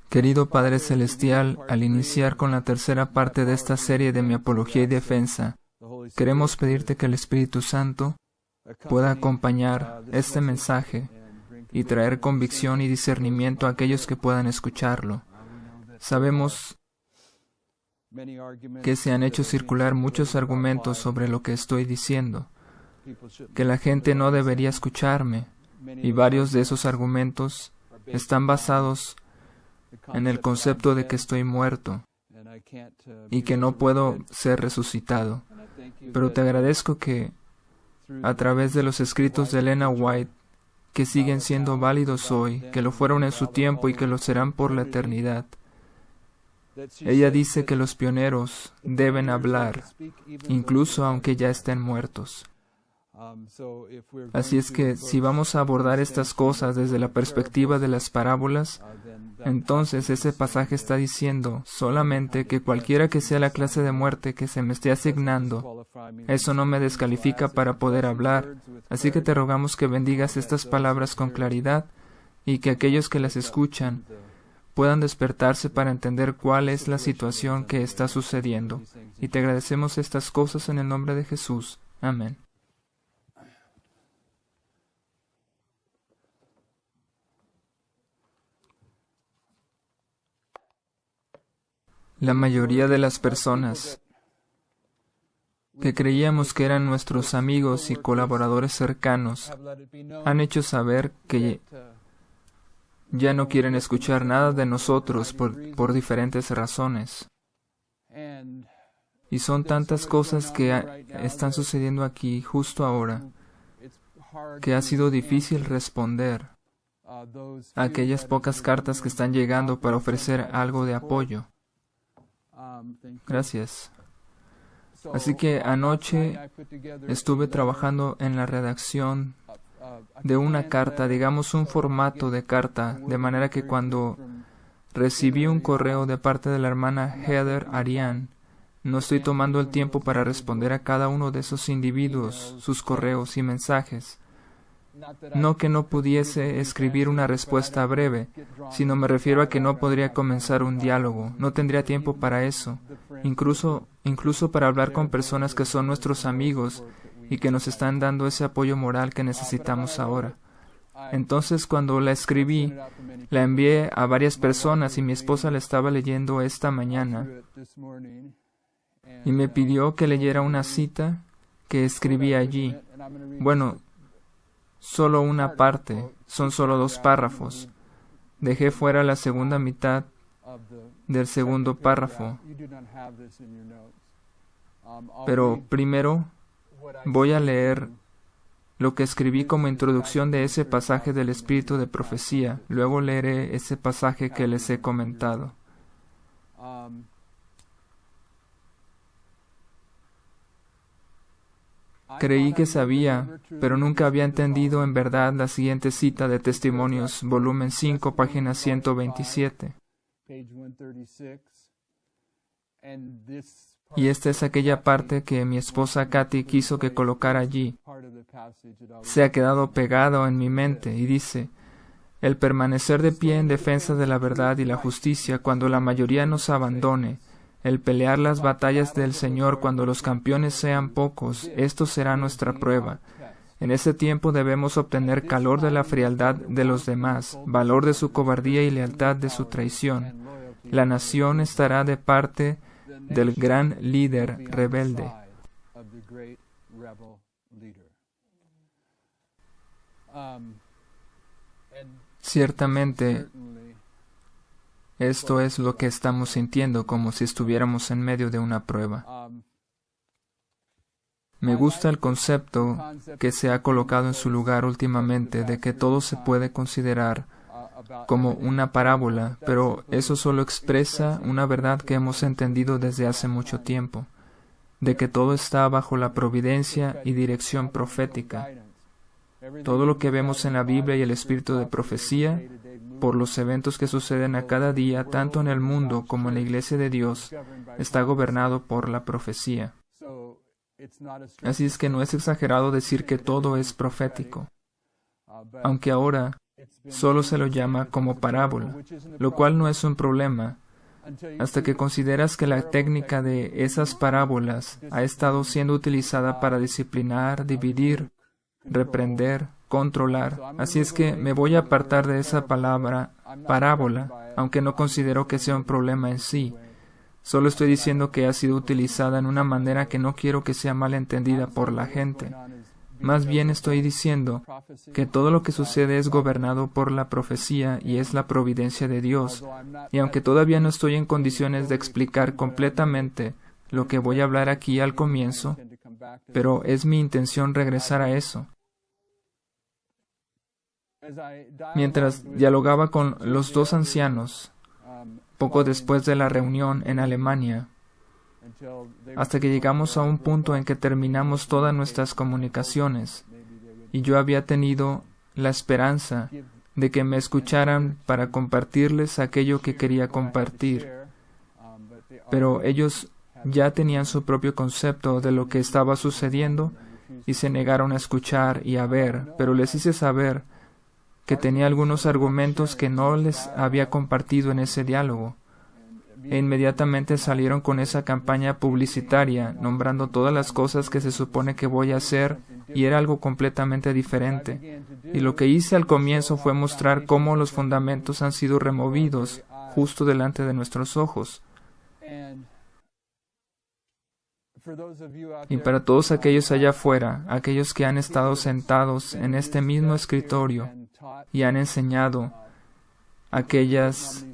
Querido Padre Celestial, al iniciar con la tercera parte de esta serie de mi apología y defensa, queremos pedirte que el Espíritu Santo pueda acompañar este mensaje y traer convicción y discernimiento a aquellos que puedan escucharlo. Sabemos que se han hecho circular muchos argumentos sobre lo que estoy diciendo, que la gente no debería escucharme, y varios de esos argumentos están basados en el concepto de que estoy muerto y que no puedo ser resucitado. Pero te agradezco que, a través de los escritos de Elena White, que siguen siendo válidos hoy, que lo fueron en su tiempo y que lo serán por la eternidad, ella dice que los pioneros deben hablar, incluso aunque ya estén muertos. Así es que si vamos a abordar estas cosas desde la perspectiva de las parábolas, entonces ese pasaje está diciendo solamente que cualquiera que sea la clase de muerte que se me esté asignando, eso no me descalifica para poder hablar. Así que te rogamos que bendigas estas palabras con claridad y que aquellos que las escuchan puedan despertarse para entender cuál es la situación que está sucediendo. Y te agradecemos estas cosas en el nombre de Jesús. Amén. La mayoría de las personas que creíamos que eran nuestros amigos y colaboradores cercanos han hecho saber que ya no quieren escuchar nada de nosotros por diferentes razones. Y son tantas cosas que están sucediendo aquí justo ahora que ha sido difícil responder a aquellas pocas cartas que están llegando para ofrecer algo de apoyo. Gracias. Así que anoche estuve trabajando en la redacción de una carta, digamos un formato de carta, de manera que cuando recibí un correo de parte de la hermana Heather Ariane, no estoy tomando el tiempo para responder a cada uno de esos individuos, sus correos y mensajes. No que no pudiese escribir una respuesta breve, sino me refiero a que no podría comenzar un diálogo, no tendría tiempo para eso, incluso para hablar con personas que son nuestros amigos y que nos están dando ese apoyo moral que necesitamos ahora. Entonces, cuando la escribí, la envié a varias personas y mi esposa la estaba leyendo esta mañana y me pidió que leyera una cita que escribí allí. Bueno, solo una parte, son solo 2 párrafos. Dejé fuera la segunda mitad del segundo párrafo. Pero primero voy a leer lo que escribí como introducción de ese pasaje del Espíritu de Profecía. Luego leeré ese pasaje que les he comentado. Creí que sabía, pero nunca había entendido en verdad la siguiente cita de Testimonios, volumen 5, página 127. Y esta es aquella parte que mi esposa Kathy quiso que colocara allí. Se ha quedado pegado en mi mente y dice: el permanecer de pie en defensa de la verdad y la justicia cuando la mayoría nos abandone, el pelear las batallas del Señor cuando los campeones sean pocos, esto será nuestra prueba. En ese tiempo debemos obtener calor de la frialdad de los demás, valor de su cobardía y lealtad de su traición. La nación estará de parte del gran líder rebelde. Ciertamente, esto es lo que estamos sintiendo, como si estuviéramos en medio de una prueba. Me gusta el concepto que se ha colocado en su lugar últimamente de que todo se puede considerar como una parábola, pero eso solo expresa una verdad que hemos entendido desde hace mucho tiempo, de que todo está bajo la providencia y dirección profética. Todo lo que vemos en la Biblia y el espíritu de profecía, por los eventos que suceden a cada día, tanto en el mundo como en la Iglesia de Dios, está gobernado por la profecía. Así es que no es exagerado decir que todo es profético. Aunque ahora solo se lo llama como parábola, lo cual no es un problema, hasta que consideras que la técnica de esas parábolas ha estado siendo utilizada para disciplinar, dividir, reprender, controlar. Así es que me voy a apartar de esa palabra parábola, aunque no considero que sea un problema en sí. Solo estoy diciendo que ha sido utilizada en una manera que no quiero que sea mal entendida por la gente. Más bien estoy diciendo que todo lo que sucede es gobernado por la profecía y es la providencia de Dios. Y aunque todavía no estoy en condiciones de explicar completamente lo que voy a hablar aquí al comienzo, pero es mi intención regresar a eso. Mientras dialogaba con los dos ancianos, poco después de la reunión en Alemania, hasta que llegamos a un punto en que terminamos todas nuestras comunicaciones, y yo había tenido la esperanza de que me escucharan para compartirles aquello que quería compartir, pero ellos ya tenían su propio concepto de lo que estaba sucediendo y se negaron a escuchar y a ver, pero les hice saber que tenía algunos argumentos que no les había compartido en ese diálogo. E inmediatamente salieron con esa campaña publicitaria, nombrando todas las cosas que se supone que voy a hacer, y era algo completamente diferente. Y lo que hice al comienzo fue mostrar cómo los fundamentos han sido removidos justo delante de nuestros ojos. Y para todos aquellos allá afuera, aquellos que han estado sentados en este mismo escritorio y han enseñado, aquellas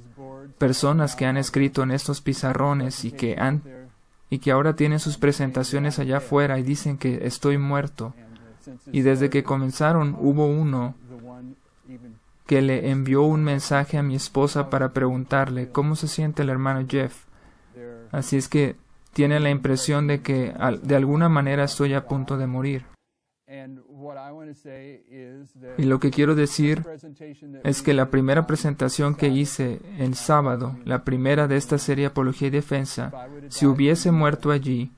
personas que han escrito en estos pizarrones y que ahora tienen sus presentaciones allá afuera y dicen que estoy muerto. Y desde que comenzaron hubo uno que le envió un mensaje a mi esposa para preguntarle cómo se siente el hermano Jeff. Así es que tiene la impresión de que de alguna manera estoy a punto de morir. Y lo que quiero decir es que la primera presentación que hice el sábado, la primera de esta serie Apología y Defensa, si hubiese muerto allí,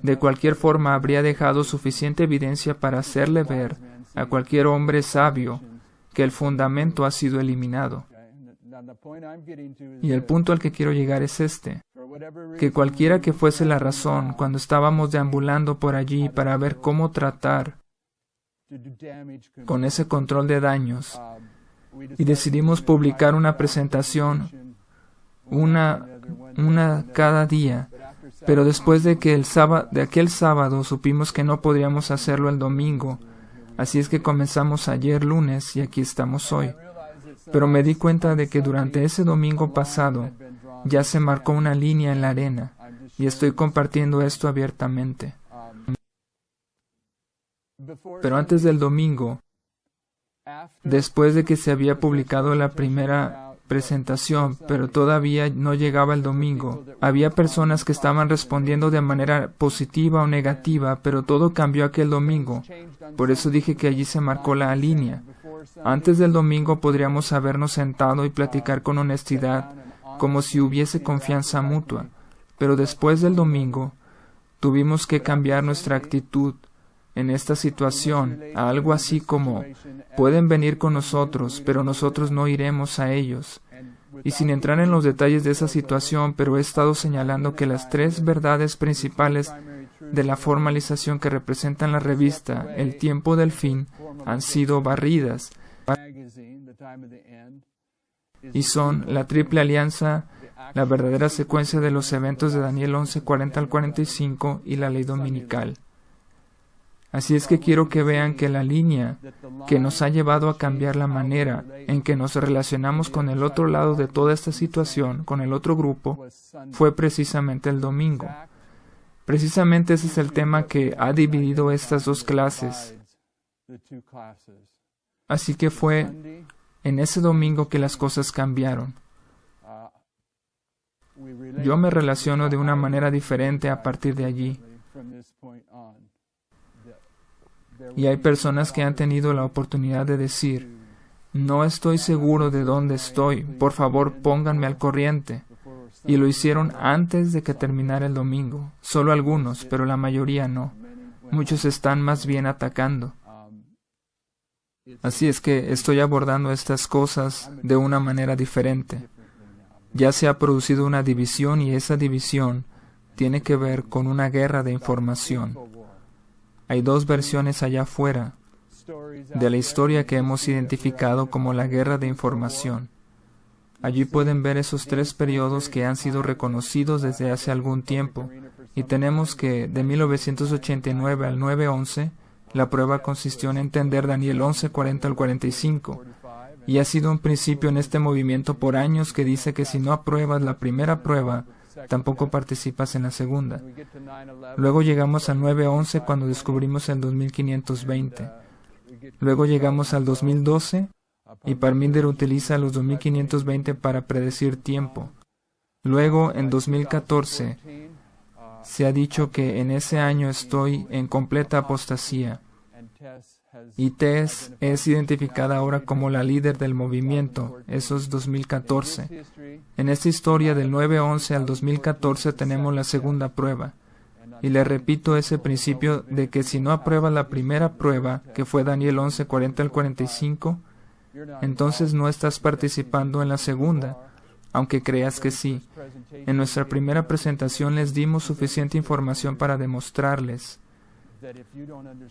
de cualquier forma habría dejado suficiente evidencia para hacerle ver a cualquier hombre sabio que el fundamento ha sido eliminado. Y el punto al que quiero llegar es este, que cualquiera que fuese la razón, cuando estábamos deambulando por allí para ver cómo tratar con ese control de daños, y decidimos publicar una presentación, una cada día, pero después de que de aquel sábado supimos que no podríamos hacerlo el domingo, así es que comenzamos ayer lunes y aquí estamos hoy. Pero me di cuenta de que durante ese domingo pasado ya se marcó una línea en la arena, y estoy compartiendo esto abiertamente. Pero antes del domingo, después de que se había publicado la primera presentación, pero todavía no llegaba el domingo, había personas que estaban respondiendo de manera positiva o negativa, pero todo cambió aquel domingo. Por eso dije que allí se marcó la línea. Antes del domingo podríamos habernos sentado y platicar con honestidad, como si hubiese confianza mutua, pero después del domingo tuvimos que cambiar nuestra actitud en esta situación a algo así como: pueden venir con nosotros, pero nosotros no iremos a ellos. Y sin entrar en los detalles de esa situación, pero he estado señalando que las tres verdades principales de la formalización que representan la revista El Tiempo del Fin han sido barridas, y son la triple alianza, la verdadera secuencia de los eventos de Daniel 11:40 al 45 y la ley dominical. Así es que quiero que vean que la línea que nos ha llevado a cambiar la manera en que nos relacionamos con el otro lado de toda esta situación, con el otro grupo, fue precisamente el domingo. Precisamente ese es el tema que ha dividido estas dos clases. Así que fue en ese domingo que las cosas cambiaron. Yo me relaciono de una manera diferente a partir de allí. Y hay personas que han tenido la oportunidad de decir: no estoy seguro de dónde estoy, por favor pónganme al corriente. Y lo hicieron antes de que terminara el domingo. Solo algunos, pero la mayoría no. Muchos están más bien atacando. Así es que estoy abordando estas cosas de una manera diferente. Ya se ha producido una división y esa división tiene que ver con una guerra de información. Hay dos versiones allá afuera de la historia que hemos identificado como la guerra de información. Allí pueden ver esos tres periodos que han sido reconocidos desde hace algún tiempo. Y tenemos que de 1989 al 9/11, la prueba consistió en entender Daniel 11:40 al 45. Y ha sido un principio en este movimiento por años que dice que si no apruebas la primera prueba, tampoco participas en la segunda. Luego llegamos al 9/11 cuando descubrimos el 2520. Luego llegamos al 2012 y Parminder utiliza los 2520 para predecir tiempo. Luego, en 2014, se ha dicho que en ese año estoy en completa apostasía. Y Tess es identificada ahora como la líder del movimiento. Eso es 2014. En esta historia del 9/11 al 2014 tenemos la segunda prueba. Y le repito ese principio de que si no apruebas la primera prueba, que fue Daniel 11:40 al 45, entonces no estás participando en la segunda, aunque creas que sí. En nuestra primera presentación les dimos suficiente información para demostrarles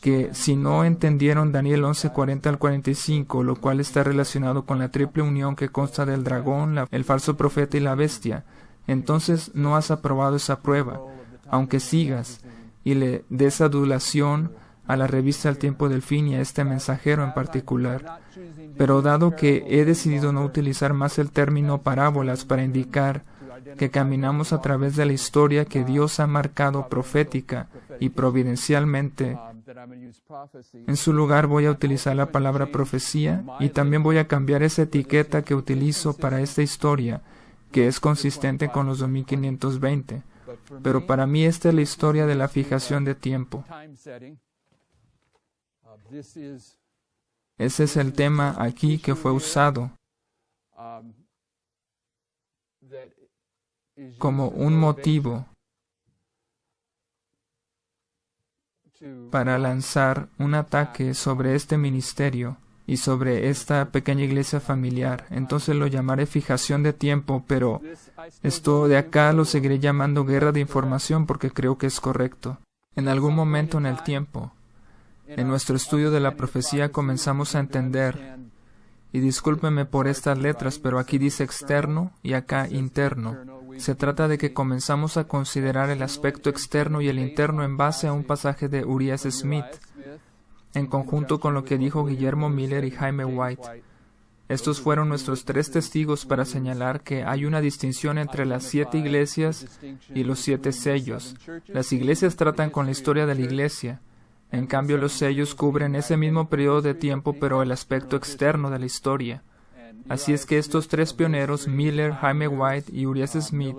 que si no entendieron Daniel 11:40 al 45, lo cual está relacionado con la triple unión que consta del dragón, el falso profeta y la bestia, entonces no has aprobado esa prueba, aunque sigas y le des adulación a la revista El Tiempo del Fin y a este mensajero en particular. Pero dado que he decidido no utilizar más el término parábolas para indicar que caminamos a través de la historia que Dios ha marcado profética y providencialmente, en su lugar voy a utilizar la palabra profecía y también voy a cambiar esa etiqueta que utilizo para esta historia, que es consistente con los 2520. Pero para mí esta es la historia de la fijación de tiempo. Ese es el tema aquí que fue usado como un motivo para lanzar un ataque sobre este ministerio y sobre esta pequeña iglesia familiar. Entonces lo llamaré fijación de tiempo, pero esto de acá lo seguiré llamando guerra de información porque creo que es correcto. En algún momento en el tiempo, en nuestro estudio de la profecía comenzamos a entender, y discúlpeme por estas letras, pero aquí dice externo y acá interno. Se trata de que comenzamos a considerar el aspecto externo y el interno en base a un pasaje de Uriah Smith, en conjunto con lo que dijo Guillermo Miller y Jaime White. Estos fueron nuestros tres testigos para señalar que hay una distinción entre las 7 iglesias y los 7 sellos. Las iglesias tratan con la historia de la iglesia. En cambio, los sellos cubren ese mismo periodo de tiempo, pero el aspecto externo de la historia. Así es que estos tres pioneros, Miller, Jaime White y Uriah Smith,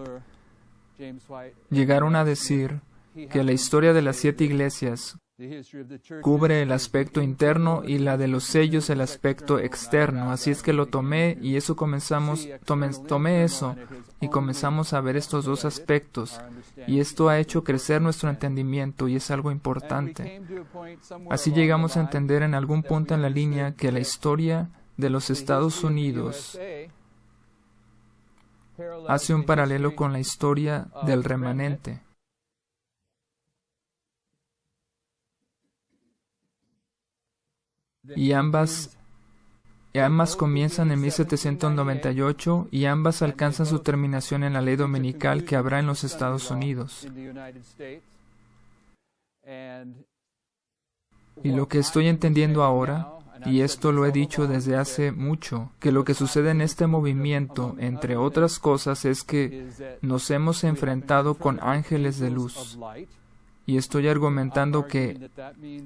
llegaron a decir que la historia de las 7 iglesias cubre el aspecto interno y la de los sellos el aspecto externo. Así es que lo tomé y eso tomé eso y comenzamos a ver estos dos aspectos. Y esto ha hecho crecer nuestro entendimiento y es algo importante. Así llegamos a entender en algún punto en la línea que la historia de los Estados Unidos hace un paralelo con la historia del remanente. Y ambas comienzan en 1798 y ambas alcanzan su terminación en la ley dominical que habrá en los Estados Unidos. Y lo que estoy entendiendo ahora, y esto lo he dicho desde hace mucho, que lo que sucede en este movimiento, entre otras cosas, es que nos hemos enfrentado con ángeles de luz. Y estoy argumentando que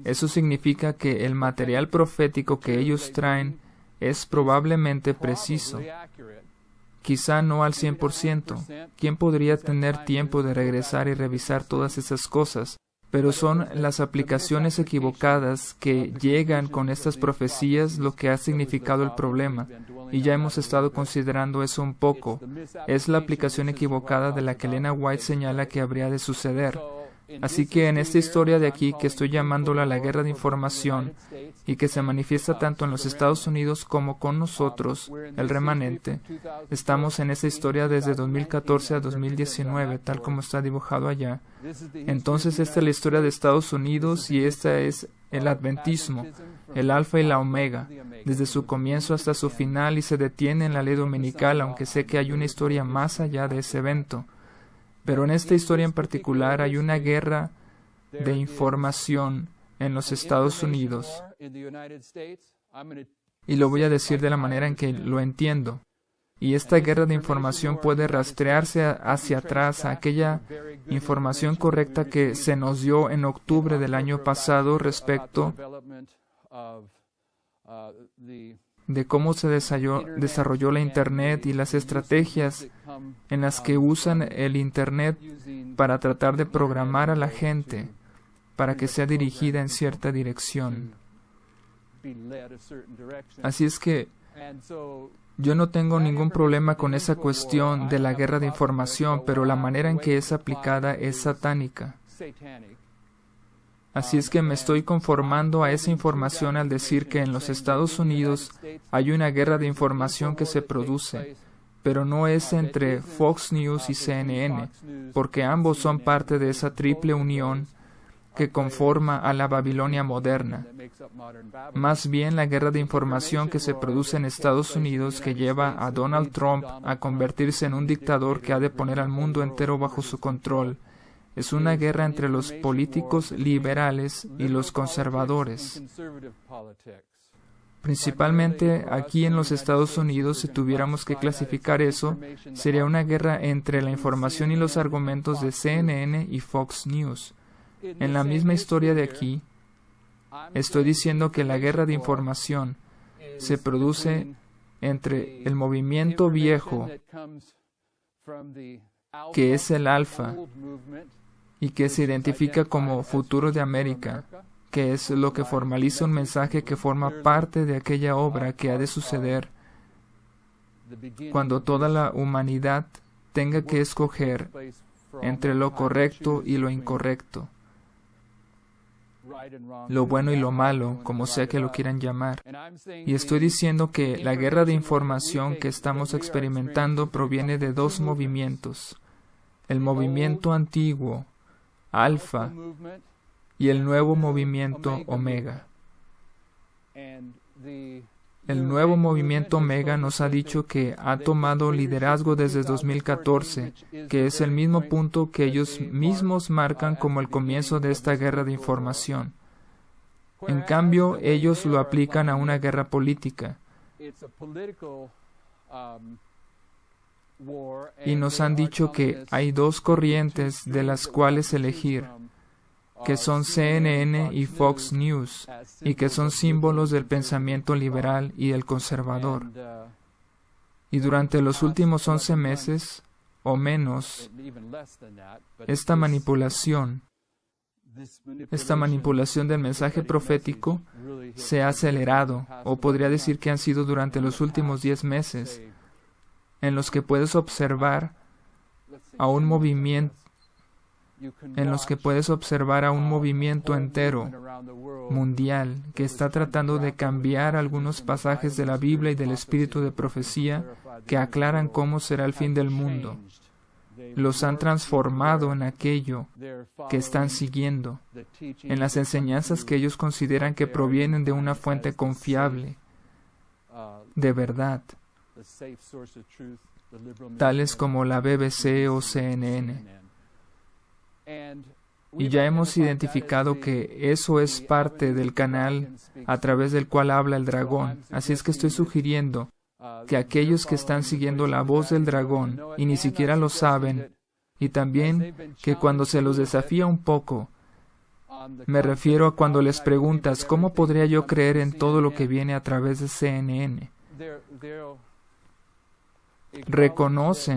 eso significa que el material profético que ellos traen es probablemente preciso. Quizá no al 100%. ¿Quién podría tener tiempo de regresar y revisar todas esas cosas? Pero son las aplicaciones equivocadas que llegan con estas profecías lo que ha significado el problema. Y ya hemos estado considerando eso un poco. Es la aplicación equivocada de la que Elena White señala que habría de suceder. Así que en esta historia de aquí, que estoy llamándola la guerra de información, y que se manifiesta tanto en los Estados Unidos como con nosotros, el remanente, estamos en esa historia desde 2014 a 2019, tal como está dibujado allá. Entonces esta es la historia de Estados Unidos y esta es el adventismo, el alfa y la omega, desde su comienzo hasta su final, y se detiene en la ley dominical, aunque sé que hay una historia más allá de ese evento. Pero en esta historia en particular hay una guerra de información en los Estados Unidos. Y lo voy a decir de la manera en que lo entiendo. Y esta guerra de información puede rastrearse hacia atrás a aquella información correcta que se nos dio en octubre del año pasado respecto de cómo se desarrolló la Internet y las estrategias en las que usan el Internet para tratar de programar a la gente para que sea dirigida en cierta dirección. Así es que yo no tengo ningún problema con esa cuestión de la guerra de información, pero la manera en que es aplicada es satánica. Así es que me estoy conformando a esa información al decir que en los Estados Unidos hay una guerra de información que se produce, pero no es entre Fox News y CNN, porque ambos son parte de esa triple unión que conforma a la Babilonia moderna. Más bien la guerra de información que se produce en Estados Unidos, que lleva a Donald Trump a convertirse en un dictador que ha de poner al mundo entero bajo su control, es una guerra entre los políticos liberales y los conservadores. Principalmente aquí en los Estados Unidos, si tuviéramos que clasificar eso, sería una guerra entre la información y los argumentos de CNN y Fox News. En la misma historia de aquí, estoy diciendo que la guerra de información se produce entre el movimiento viejo, que es el alfa, y que se identifica como futuro de América, que es lo que formaliza un mensaje que forma parte de aquella obra que ha de suceder cuando toda la humanidad tenga que escoger entre lo correcto y lo incorrecto, lo bueno y lo malo, como sea que lo quieran llamar. Y estoy diciendo que la guerra de información que estamos experimentando proviene de dos movimientos: el movimiento antiguo, Alfa, y el nuevo movimiento Omega. El nuevo movimiento Omega nos ha dicho que ha tomado liderazgo desde 2014, que es el mismo punto que ellos mismos marcan como el comienzo de esta guerra de información. En cambio, ellos lo aplican a una guerra política. Y nos han dicho que hay dos corrientes de las cuales elegir, que son CNN y Fox News, y que son símbolos del pensamiento liberal y el conservador. Y durante los últimos 11 meses, o menos, esta manipulación del mensaje profético se ha acelerado, o podría decir que han sido durante los últimos 10 meses, en los que puedes observar a un movimiento entero mundial que está tratando de cambiar algunos pasajes de la Biblia y del espíritu de profecía que aclaran cómo será el fin del mundo. Los han transformado en aquello que están siguiendo, en las enseñanzas que ellos consideran que provienen de una fuente confiable, de verdad, tales como la BBC o CNN. Y ya hemos identificado que eso es parte del canal a través del cual habla el dragón. Así es que estoy sugiriendo que aquellos que están siguiendo la voz del dragón y ni siquiera lo saben, y también que cuando se los desafía un poco, me refiero a cuando les preguntas, ¿cómo podría yo creer en todo lo que viene a través de CNN?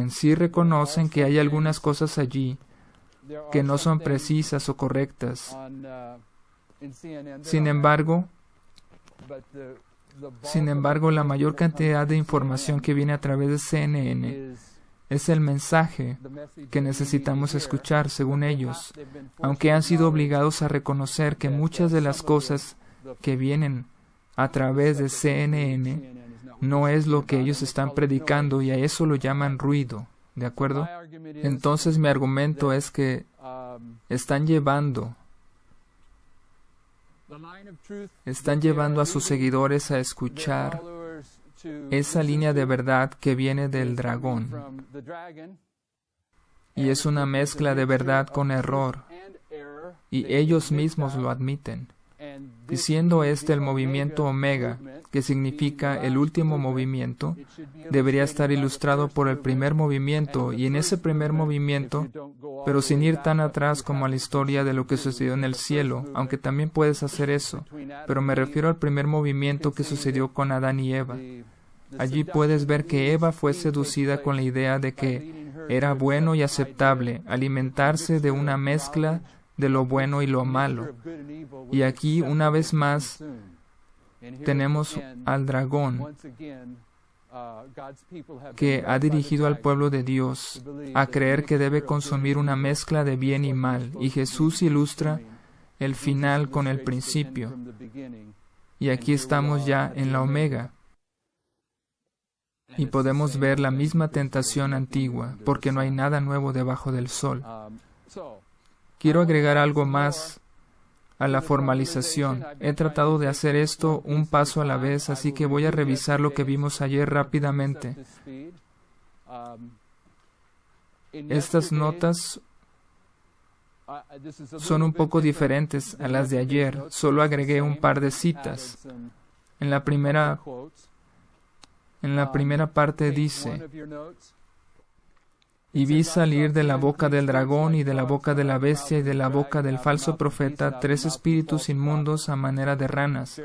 Sí reconocen que hay algunas cosas allí que no son precisas o correctas. Sin embargo, la mayor cantidad de información que viene a través de CNN Es el mensaje que necesitamos escuchar, según ellos, aunque han sido obligados a reconocer que muchas de las cosas que vienen a través de CNN no es lo que ellos están predicando, y a eso lo llaman ruido, ¿de acuerdo? Entonces mi argumento es que están llevando a sus seguidores a escuchar esa línea de verdad que viene del dragón. Y es una mezcla de verdad con error. Y ellos mismos lo admiten. Y siendo este el movimiento Omega, que significa el último movimiento, debería estar ilustrado por el primer movimiento, y en ese primer movimiento, pero sin ir tan atrás como a la historia de lo que sucedió en el cielo, aunque también puedes hacer eso, pero me refiero al primer movimiento que sucedió con Adán y Eva. Allí puedes ver que Eva fue seducida con la idea de que era bueno y aceptable alimentarse de una mezcla de lo bueno y lo malo. Y aquí, una vez más, tenemos al dragón que ha dirigido al pueblo de Dios a creer que debe consumir una mezcla de bien y mal, y Jesús ilustra el final con el principio. Y aquí estamos ya en la Omega. Y podemos ver la misma tentación antigua, porque no hay nada nuevo debajo del sol. Quiero agregar algo más a la formalización. He tratado de hacer esto un paso a la vez, así que voy a revisar lo que vimos ayer rápidamente. Estas notas son un poco diferentes a las de ayer. Solo agregué un par de citas. En la primera parte dice: y vi salir de la boca del dragón y de la boca de la bestia y de la boca del falso profeta 3 espíritus inmundos a manera de ranas,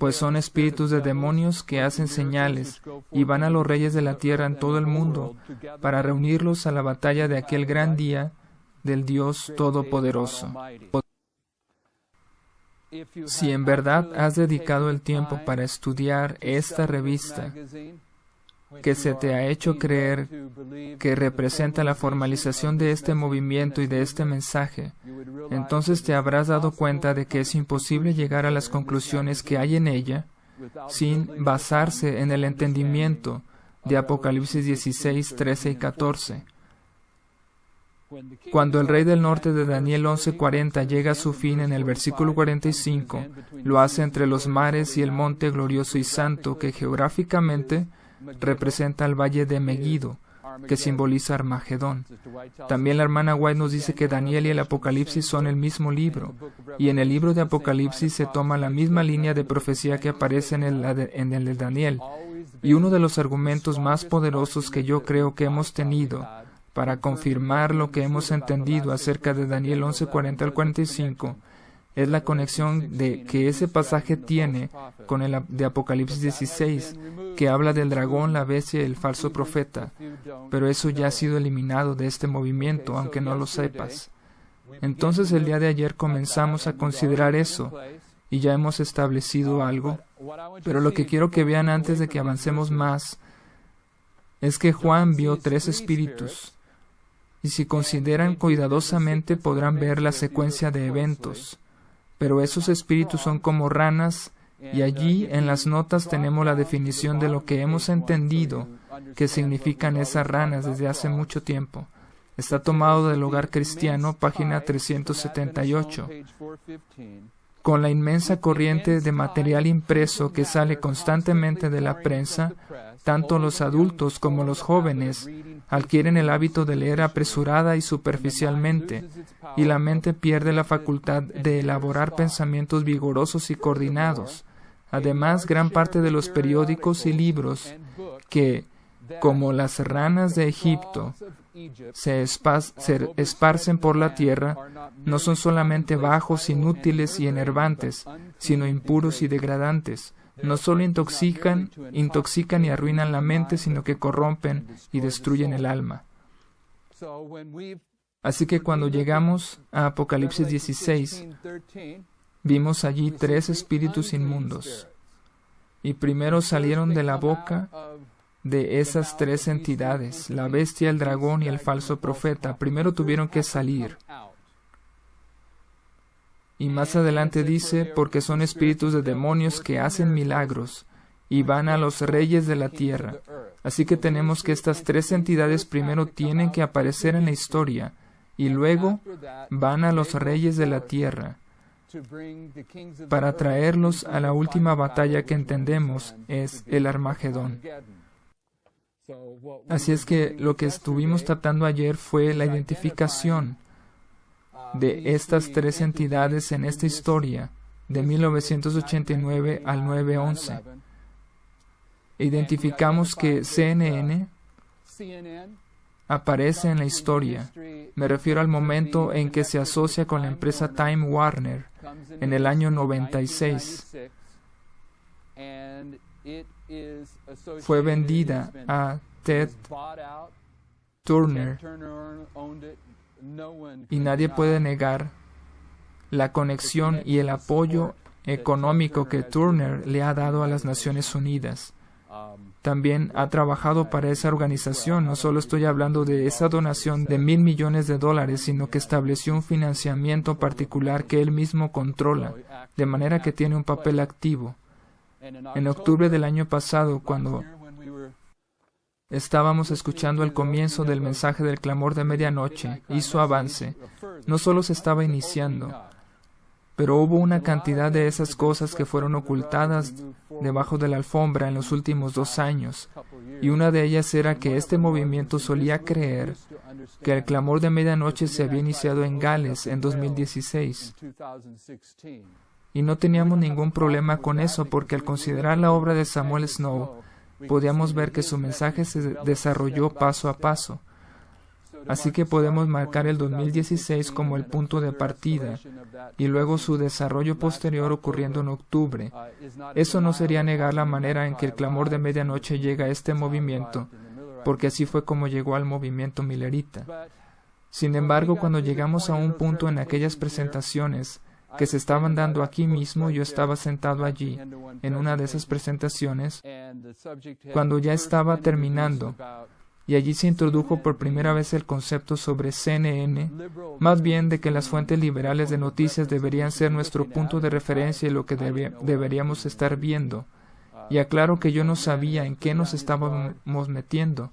pues son espíritus de demonios que hacen señales y van a los reyes de la tierra en todo el mundo para reunirlos a la batalla de aquel gran día del Dios Todopoderoso. Si en verdad has dedicado el tiempo para estudiar esta revista, que se te ha hecho creer que representa la formalización de este movimiento y de este mensaje, entonces te habrás dado cuenta de que es imposible llegar a las conclusiones que hay en ella sin basarse en el entendimiento de Apocalipsis 16, 13 y 14. Cuando el rey del norte de Daniel 11:40 llega a su fin en el versículo 45, lo hace entre los mares y el monte glorioso y santo, que geográficamente representa el valle de Megiddo, que simboliza Armagedón. También la hermana White nos dice que Daniel y el Apocalipsis son el mismo libro, y en el libro de Apocalipsis se toma la misma línea de profecía que aparece en el de Daniel. Y uno de los argumentos más poderosos que yo creo que hemos tenido para confirmar lo que hemos entendido acerca de Daniel 11:40 al 45 es la conexión que ese pasaje tiene con el de Apocalipsis 16, que habla del dragón, la bestia y el falso profeta. Pero eso ya ha sido eliminado de este movimiento, aunque no lo sepas. Entonces el día de ayer comenzamos a considerar eso, y ya hemos establecido algo. Pero lo que quiero que vean antes de que avancemos más es que Juan vio 3 espíritus, y si consideran cuidadosamente podrán ver la secuencia de eventos. Pero esos espíritus son como ranas, y allí en las notas tenemos la definición de lo que hemos entendido que significan esas ranas desde hace mucho tiempo. Está tomado del Hogar Cristiano, página 378. Con la inmensa corriente de material impreso que sale constantemente de la prensa, tanto los adultos como los jóvenes adquieren el hábito de leer apresurada y superficialmente, y la mente pierde la facultad de elaborar pensamientos vigorosos y coordinados. Además, gran parte de los periódicos y libros que, como las ranas de Egipto, se esparcen por la tierra, no son solamente bajos, inútiles y enervantes, sino impuros y degradantes. No solo intoxican y arruinan la mente, sino que corrompen y destruyen el alma. Así que cuando llegamos a Apocalipsis 16, vimos allí 3 espíritus inmundos. Y primero salieron de la boca de esas tres entidades, la bestia, el dragón y el falso profeta, primero tuvieron que salir. Y más adelante dice, porque son espíritus de demonios que hacen milagros y van a los reyes de la tierra. Así que tenemos que estas tres entidades primero tienen que aparecer en la historia y luego van a los reyes de la tierra para traerlos a la última batalla que entendemos es el Armagedón. Así es que lo que estuvimos tratando ayer fue la identificación de estas tres entidades en esta historia de 1989 al 9/11. Identificamos que CNN aparece en la historia. Me refiero al momento en que se asocia con la empresa Time Warner en el año 96. Fue vendida a Ted Turner y nadie puede negar la conexión y el apoyo económico que Turner le ha dado a las Naciones Unidas. También ha trabajado para esa organización. No solo estoy hablando de esa donación de $1,000 millones, sino que estableció un financiamiento particular que él mismo controla, de manera que tiene un papel activo. En octubre del año pasado, cuando estábamos escuchando el comienzo del mensaje del clamor de medianoche, hizo avance. No solo se estaba iniciando, pero hubo una cantidad de esas cosas que fueron ocultadas debajo de la alfombra en los últimos 2 años, y una de ellas era que este movimiento solía creer que el clamor de medianoche se había iniciado en Gales en 2016. Y no teníamos ningún problema con eso, porque al considerar la obra de Samuel Snow, podíamos ver que su mensaje se desarrolló paso a paso. Así que podemos marcar el 2016 como el punto de partida y luego su desarrollo posterior ocurriendo en octubre. Eso no sería negar la manera en que el clamor de medianoche llega a este movimiento, porque así fue como llegó al movimiento millerita. Sin embargo, cuando llegamos a un punto en aquellas presentaciones que se estaban dando aquí mismo, yo estaba sentado allí, en una de esas presentaciones, cuando ya estaba terminando, y allí se introdujo por primera vez el concepto sobre CNN, más bien de que las fuentes liberales de noticias deberían ser nuestro punto de referencia y lo que deberíamos estar viendo. Y aclaro que yo no sabía en qué nos estábamos metiendo,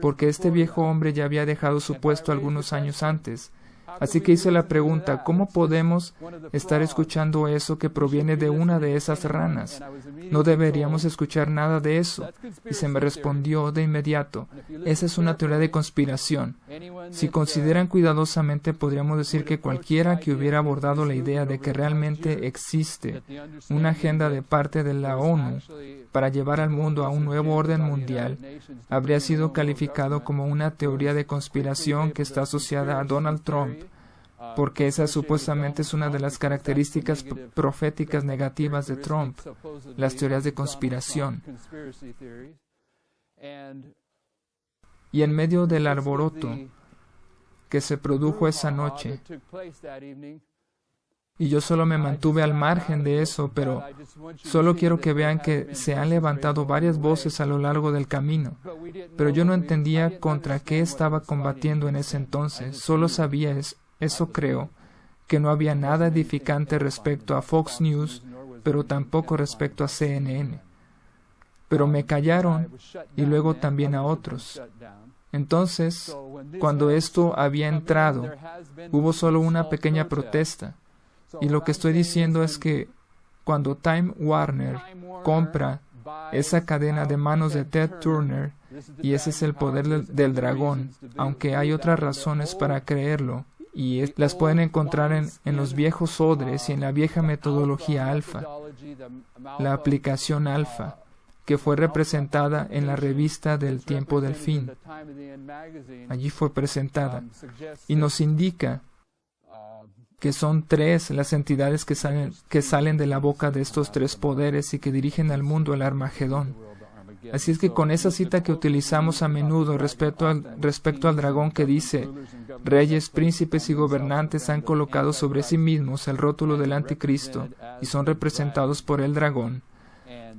porque este viejo hombre ya había dejado su puesto algunos años antes. Así que hice la pregunta, ¿cómo podemos estar escuchando eso que proviene de una de esas ranas? No deberíamos escuchar nada de eso. Y se me respondió de inmediato, esa es una teoría de conspiración. Si consideran cuidadosamente, podríamos decir que cualquiera que hubiera abordado la idea de que realmente existe una agenda de parte de la ONU para llevar al mundo a un nuevo orden mundial, habría sido calificado como una teoría de conspiración que está asociada a Donald Trump, porque esa supuestamente es una de las características proféticas negativas de Trump, las teorías de conspiración. Y en medio del alboroto que se produjo esa noche, y yo solo me mantuve al margen de eso, pero solo quiero que vean que se han levantado varias voces a lo largo del camino. Pero yo no entendía contra qué estaba combatiendo en ese entonces. Solo sabía eso creo, que no había nada edificante respecto a Fox News, pero tampoco respecto a CNN. Pero me callaron y luego también a otros. Entonces, cuando esto había entrado, hubo solo una pequeña protesta. Y lo que estoy diciendo es que cuando Time Warner compra esa cadena de manos de Ted Turner, y ese es el poder del dragón, aunque hay otras razones para creerlo, y las pueden encontrar en los viejos odres y en la vieja metodología alfa, la aplicación alfa, que fue representada en la revista del tiempo del fin. Allí fue presentada, y nos indica que son 3 las entidades que salen de la boca de estos 3 poderes y que dirigen al mundo al Armagedón. Así es que con esa cita que utilizamos a menudo respecto al dragón que dice, reyes, príncipes y gobernantes han colocado sobre sí mismos el rótulo del anticristo y son representados por el dragón.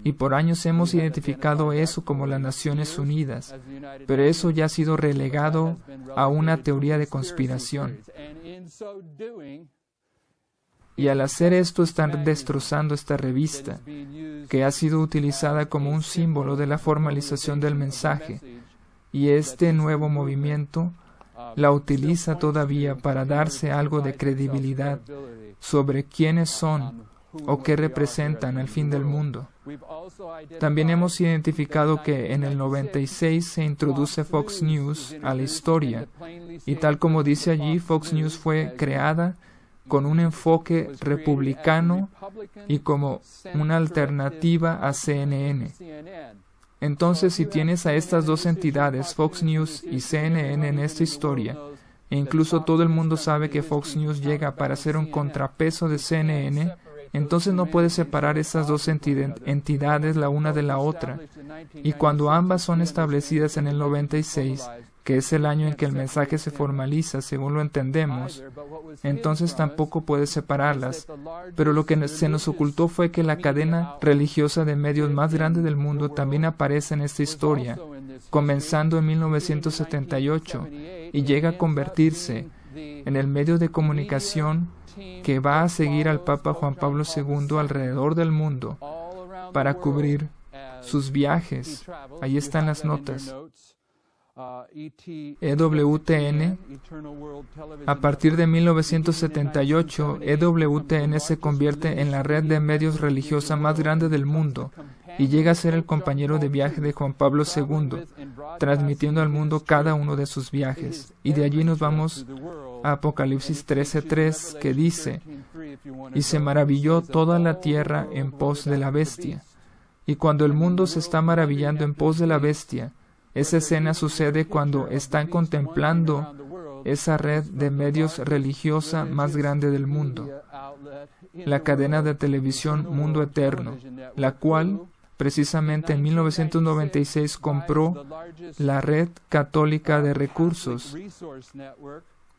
y por años hemos identificado eso como las Naciones Unidas, pero eso ya ha sido relegado a una teoría de conspiración. Y al hacer esto están destrozando esta revista, que ha sido utilizada como un símbolo de la formalización del mensaje, y este nuevo movimiento la utiliza todavía para darse algo de credibilidad sobre quiénes son o qué representan al fin del mundo. También hemos identificado que en el 96 se introduce Fox News a la historia, y tal como dice allí, Fox News fue creada con un enfoque republicano y como una alternativa a CNN. Entonces, si tienes a estas dos entidades, Fox News y CNN, en esta historia, e incluso todo el mundo sabe que Fox News llega para ser un contrapeso de CNN, entonces no puedes separar esas dos entidades la una de la otra. Y cuando ambas son establecidas en el 96, que es el año en que el mensaje se formaliza, según lo entendemos, entonces tampoco puedes separarlas. Pero lo que se nos ocultó fue que la cadena religiosa de medios más grande del mundo también aparece en esta historia, comenzando en 1978, y llega a convertirse en el medio de comunicación que va a seguir al Papa Juan Pablo II alrededor del mundo para cubrir sus viajes. Ahí están las notas. EWTN. A partir de 1978, EWTN se convierte en la red de medios religiosa más grande del mundo y llega a ser el compañero de viaje de Juan Pablo II, transmitiendo al mundo cada uno de sus viajes. Y de allí nos vamos a Apocalipsis 13:3, que dice: y se maravilló toda la tierra en pos de la bestia. Y cuando el mundo se está maravillando en pos de la bestia, esa escena sucede cuando están contemplando esa red de medios religiosa más grande del mundo, la cadena de televisión Mundo Eterno, la cual precisamente en 1996 compró la Red Católica de Recursos,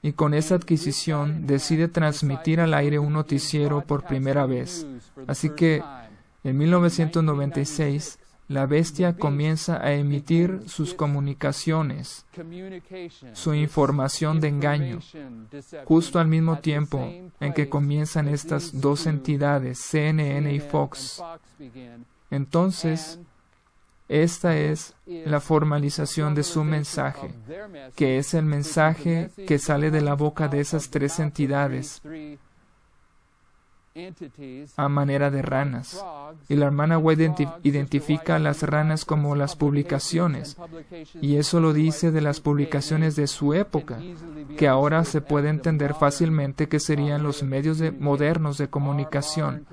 y con esa adquisición decide transmitir al aire un noticiero por primera vez. Así que en 1996 la bestia comienza a emitir sus comunicaciones, su información de engaño, justo al mismo tiempo en que comienzan estas dos entidades, CNN y Fox. Entonces, esta es la formalización de su mensaje, que es el mensaje que sale de la boca de esas tres entidades a manera de ranas. Y la hermana White identifica a las ranas como las publicaciones, y eso lo dice de las publicaciones de su época, que ahora se puede entender fácilmente que serían los medios modernos de comunicación.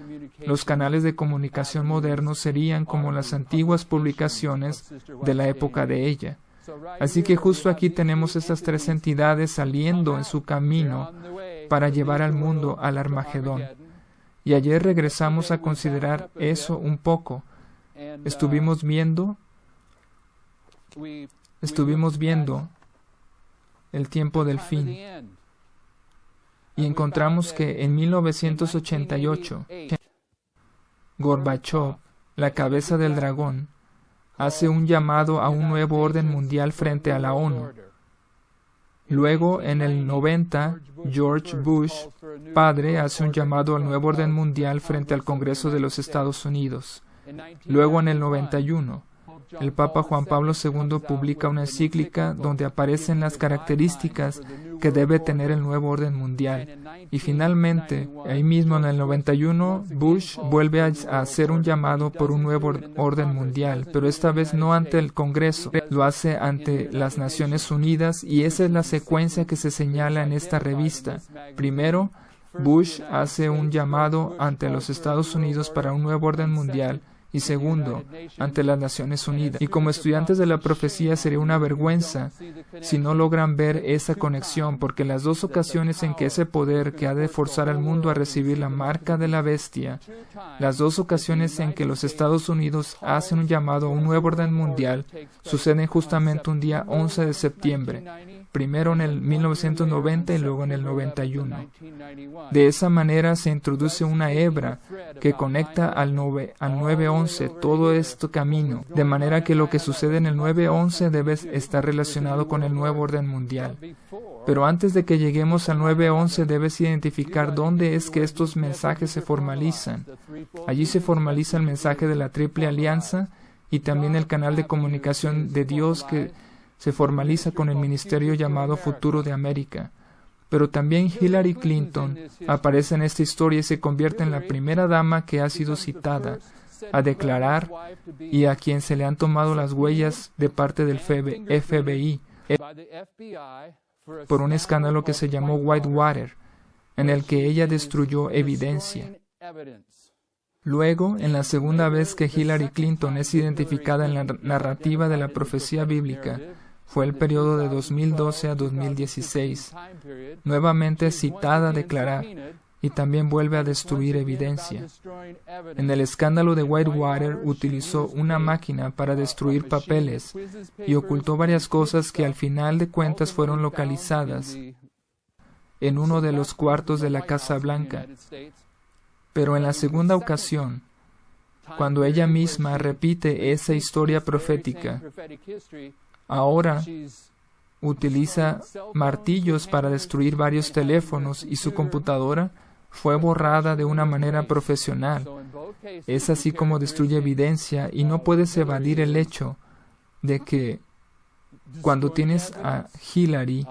Los canales de comunicación modernos serían como las antiguas publicaciones de la época de ella. Así que justo aquí tenemos estas tres entidades saliendo en su camino para llevar al mundo al Armagedón. Y ayer regresamos a considerar eso un poco. Estuvimos viendo el tiempo del fin. Y encontramos que en 1988, Gorbachev, la cabeza del dragón, hace un llamado a un nuevo orden mundial frente a la ONU. Luego, en el 90, George Bush, padre, hace un llamado al nuevo orden mundial frente al Congreso de los Estados Unidos. Luego, en el 91, el Papa Juan Pablo II publica una encíclica donde aparecen las características que debe tener el nuevo orden mundial. Y finalmente, ahí mismo en el 91, Bush vuelve a hacer un llamado por un nuevo orden mundial, pero esta vez no ante el Congreso, lo hace ante las Naciones Unidas, y esa es la secuencia que se señala en esta revista. Primero, Bush hace un llamado ante los Estados Unidos para un nuevo orden mundial, y segundo, ante las Naciones Unidas. Y como estudiantes de la profecía sería una vergüenza si no logran ver esa conexión, porque las dos ocasiones en que ese poder que ha de forzar al mundo a recibir la marca de la bestia, las dos ocasiones en que los Estados Unidos hacen un llamado a un nuevo orden mundial, suceden justamente un día 11 de septiembre. primero en el 1990 y luego en el 91. De esa manera se introduce una hebra que conecta al 911 todo este camino, de manera que lo que sucede en el 911 debe estar relacionado con el nuevo orden mundial. Pero antes de que lleguemos al 911 debes identificar dónde es que estos mensajes se formalizan. Allí se formaliza el mensaje de la Triple Alianza y también el canal de comunicación de Dios que se formaliza con el ministerio llamado Futuro de América. Pero también Hillary Clinton aparece en esta historia y se convierte en la primera dama que ha sido citada a declarar y a quien se le han tomado las huellas de parte del FBI por un escándalo que se llamó Whitewater, en el que ella destruyó evidencia. Luego, en la segunda vez que Hillary Clinton es identificada en la narrativa de la profecía bíblica, fue el periodo de 2012 a 2016, nuevamente citada a declarar, y también vuelve a destruir evidencia. En el escándalo de Whitewater utilizó una máquina para destruir papeles y ocultó varias cosas que al final de cuentas fueron localizadas en uno de los cuartos de la Casa Blanca. Pero en la segunda ocasión, cuando ella misma repite esa historia profética, ahora utiliza martillos para destruir varios teléfonos y su computadora fue borrada de una manera profesional. Es así como destruye evidencia y no puedes evadir el hecho de que cuando tienes a Hillary,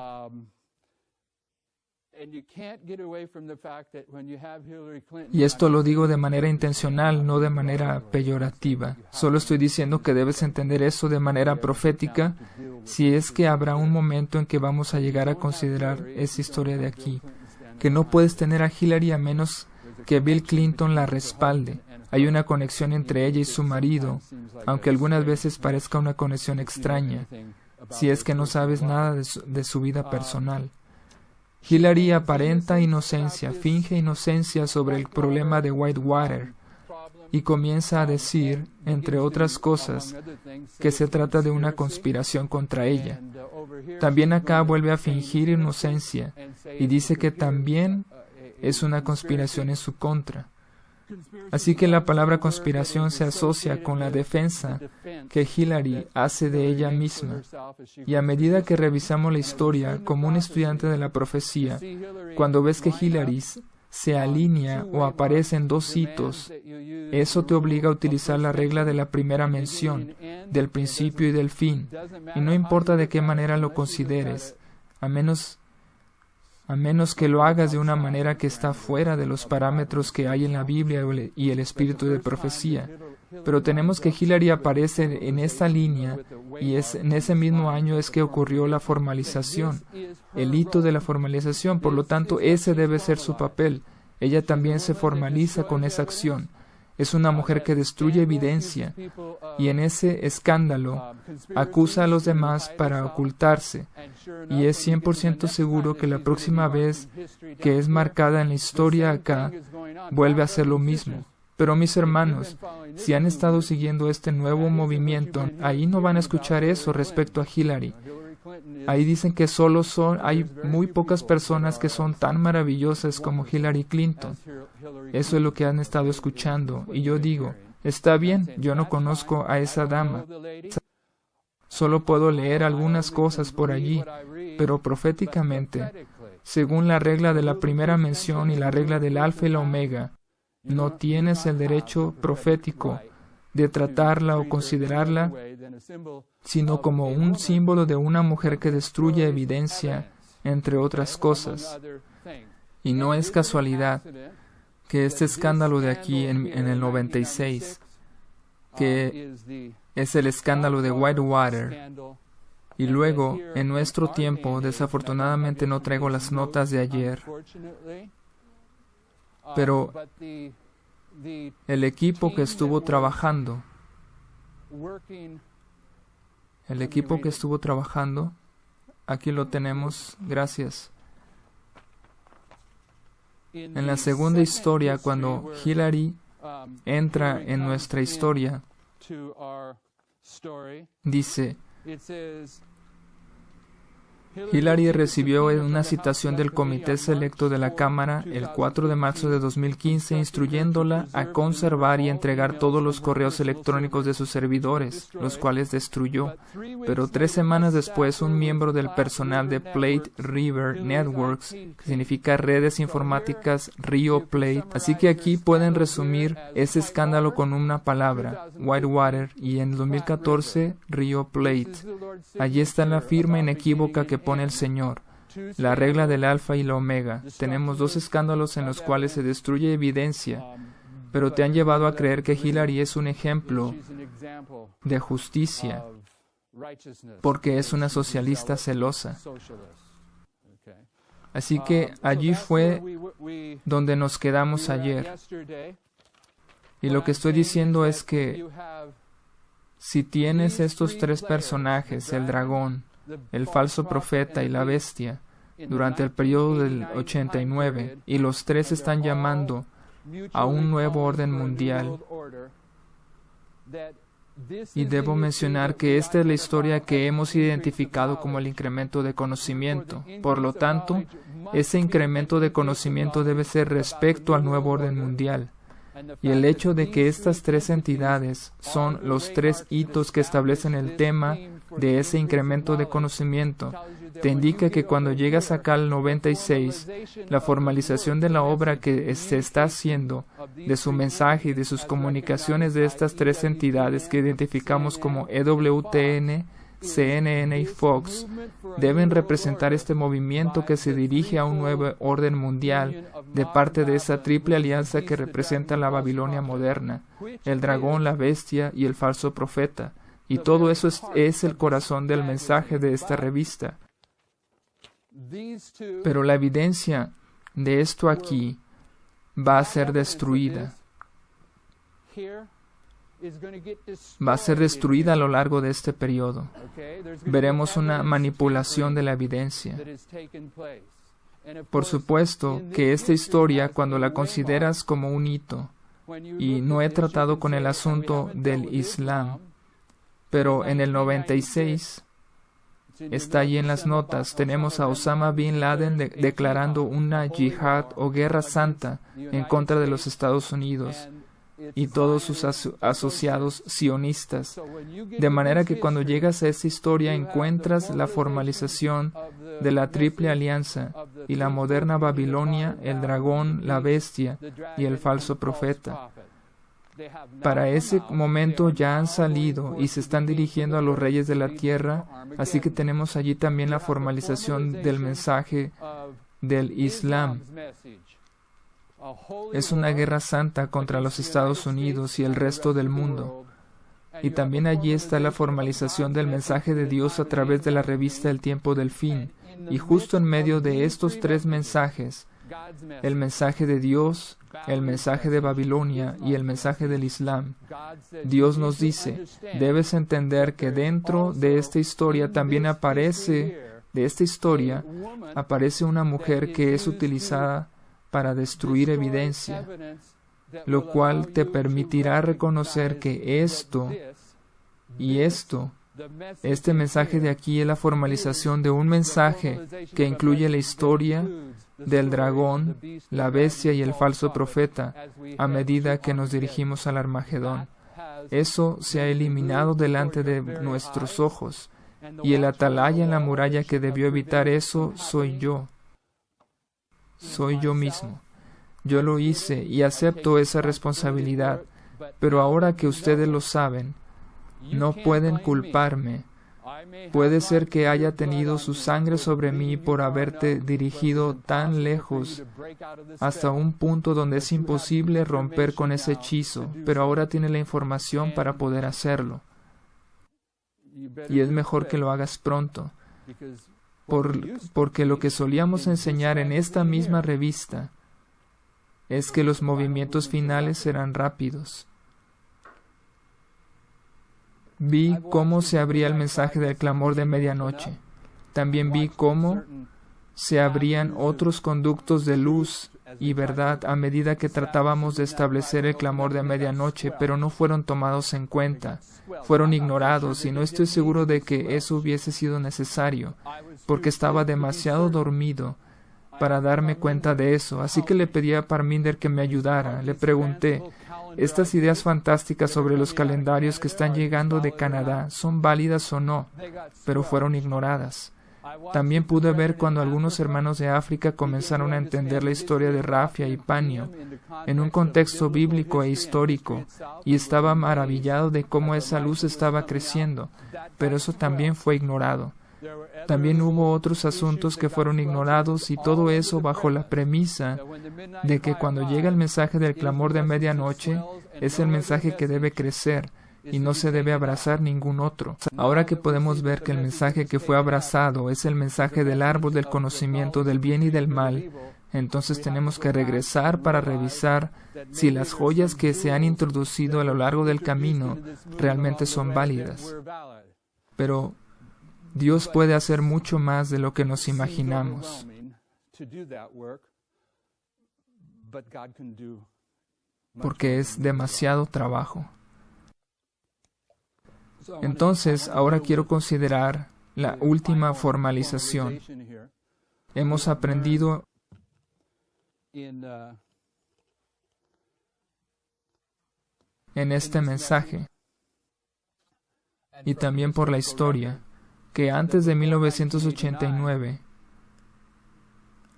y esto lo digo de manera intencional, no de manera peyorativa. Solo estoy diciendo que debes entender eso de manera profética, si es que habrá un momento en que vamos a llegar a considerar esa historia de aquí. Que no puedes tener a Hillary a menos que Bill Clinton la respalde. Hay una conexión entre ella y su marido, aunque algunas veces parezca una conexión extraña, si es que no sabes nada de su vida personal. Hillary aparenta inocencia, finge inocencia sobre el problema de Whitewater y comienza a decir, entre otras cosas, que se trata de una conspiración contra ella. También acá vuelve a fingir inocencia y dice que también es una conspiración en su contra. Así que la palabra conspiración se asocia con la defensa que Hillary hace de ella misma. Y a medida que revisamos la historia como un estudiante de la profecía, cuando ves que Hillary se alinea o aparece en dos hitos, eso te obliga a utilizar la regla de la primera mención, del principio y del fin, y no importa de qué manera lo consideres, a menos que lo hagas de una manera que está fuera de los parámetros que hay en la Biblia y el espíritu de profecía. Pero tenemos que Hillary aparece en esa línea y en ese mismo año es que ocurrió la formalización, el hito de la formalización. Por lo tanto, ese debe ser su papel. Ella también se formaliza con esa acción. Es una mujer que destruye evidencia y en ese escándalo acusa a los demás para ocultarse. Y es 100% seguro que la próxima vez que es marcada en la historia acá, vuelve a hacer lo mismo. Pero mis hermanos, si han estado siguiendo este nuevo movimiento, ahí no van a escuchar eso respecto a Hillary. Ahí dicen que hay muy pocas personas que son tan maravillosas como Hillary Clinton. Eso es lo que han estado escuchando. Y yo digo, está bien, yo no conozco a esa dama. Solo puedo leer algunas cosas por allí, pero proféticamente, según la regla de la primera mención y la regla del alfa y la omega, no tienes el derecho profético de tratarla o considerarla sino como un símbolo de una mujer que destruye evidencia, entre otras cosas. Y no es casualidad que este escándalo de aquí en el 96, que es el escándalo de Whitewater, y luego, en nuestro tiempo, desafortunadamente no traigo las notas de ayer, pero el equipo que estuvo trabajando, aquí lo tenemos, gracias. En la segunda historia, cuando Hillary entra en nuestra historia, dice, Hillary recibió una citación del Comité Selecto de la Cámara el 4 de marzo de 2015 instruyéndola a conservar y entregar todos los correos electrónicos de sus servidores, los cuales destruyó. Pero 3 semanas después, un miembro del personal de Plate River Networks, que significa redes informáticas Río Plate, así que aquí pueden resumir ese escándalo con una palabra, Whitewater, y en 2014, Río Plate. Allí está la firma inequívoca que pone el Señor, la regla del alfa y la omega. Tenemos 2 escándalos en los cuales se destruye evidencia, pero te han llevado a creer que Hillary es un ejemplo de justicia, porque es una socialista celosa. Así que allí fue donde nos quedamos ayer. Y lo que estoy diciendo es que si tienes estos 3 personajes, el dragón, el falso profeta y la bestia, durante el periodo del 89, y los 3 están llamando a un nuevo orden mundial, y debo mencionar que esta es la historia que hemos identificado como el incremento de conocimiento. Por lo tanto, ese incremento de conocimiento debe ser respecto al nuevo orden mundial. Y el hecho de que estas 3 entidades son los 3 hitos que establecen el tema de ese incremento de conocimiento, te indica que cuando llegas acá al 96, la formalización de la obra que se está haciendo, de su mensaje y de sus comunicaciones de estas 3 entidades que identificamos como EWTN, CNN y Fox, deben representar este movimiento que se dirige a un nuevo orden mundial de parte de esa triple alianza que representa la Babilonia moderna, el dragón, la bestia y el falso profeta. Y todo eso es el corazón del mensaje de esta revista. Pero la evidencia de esto aquí va a ser destruida. Va a ser destruida a lo largo de este periodo. Veremos una manipulación de la evidencia. Por supuesto que esta historia, cuando la consideras como un hito, y no he tratado con el asunto del Islam, pero en el 96, está allí en las notas, tenemos a Osama Bin Laden declarando una yihad o guerra santa en contra de los Estados Unidos y todos sus asociados sionistas. De manera que cuando llegas a esta historia encuentras la formalización de la triple alianza y la moderna Babilonia, el dragón, la bestia y el falso profeta. Para ese momento ya han salido y se están dirigiendo a los reyes de la tierra, así que tenemos allí también la formalización del mensaje del Islam. Es una guerra santa contra los Estados Unidos y el resto del mundo. Y también allí está la formalización del mensaje de Dios a través de la revista El Tiempo del Fin. Y justo en medio de estos 3 mensajes, el mensaje de Dios, el mensaje de Babilonia y el mensaje del Islam, Dios nos dice, debes entender que dentro de esta historia también aparece una mujer que es utilizada para destruir evidencia, lo cual te permitirá reconocer que este mensaje de aquí es la formalización de un mensaje que incluye la historia del dragón, la bestia y el falso profeta a medida que nos dirigimos al Armagedón. Eso se ha eliminado delante de nuestros ojos, y el atalaya en la muralla que debió evitar eso soy yo. Soy yo mismo. Yo lo hice y acepto esa responsabilidad, pero ahora que ustedes lo saben, no pueden culparme. Puede ser que haya tenido su sangre sobre mí por haberte dirigido tan lejos hasta un punto donde es imposible romper con ese hechizo, pero ahora tiene la información para poder hacerlo. Y es mejor que lo hagas pronto, porque lo que solíamos enseñar en esta misma revista es que los movimientos finales serán rápidos. Vi cómo se abría el mensaje del clamor de medianoche. También vi cómo se abrían otros conductos de luz y verdad a medida que tratábamos de establecer el clamor de medianoche, pero no fueron tomados en cuenta. Fueron ignorados y no estoy seguro de que eso hubiese sido necesario, porque estaba demasiado dormido para darme cuenta de eso. Así que le pedí a Parminder que me ayudara. Le pregunté, ¿estas ideas fantásticas sobre los calendarios que están llegando de Canadá son válidas o no? Pero fueron ignoradas. También pude ver cuando algunos hermanos de África comenzaron a entender la historia de Rafia y Panio en un contexto bíblico e histórico, y estaba maravillado de cómo esa luz estaba creciendo, pero eso también fue ignorado. También hubo otros asuntos que fueron ignorados, y todo eso bajo la premisa de que cuando llega el mensaje del clamor de medianoche, es el mensaje que debe crecer, y no se debe abrazar ningún otro. Ahora que podemos ver que el mensaje que fue abrazado es el mensaje del árbol del conocimiento del bien y del mal, entonces tenemos que regresar para revisar si las joyas que se han introducido a lo largo del camino realmente son válidas. Pero Dios puede hacer mucho más de lo que nos imaginamos. Porque es demasiado trabajo. Entonces, ahora quiero considerar la última formalización. Hemos aprendido en este mensaje y también por la historia que antes de 1989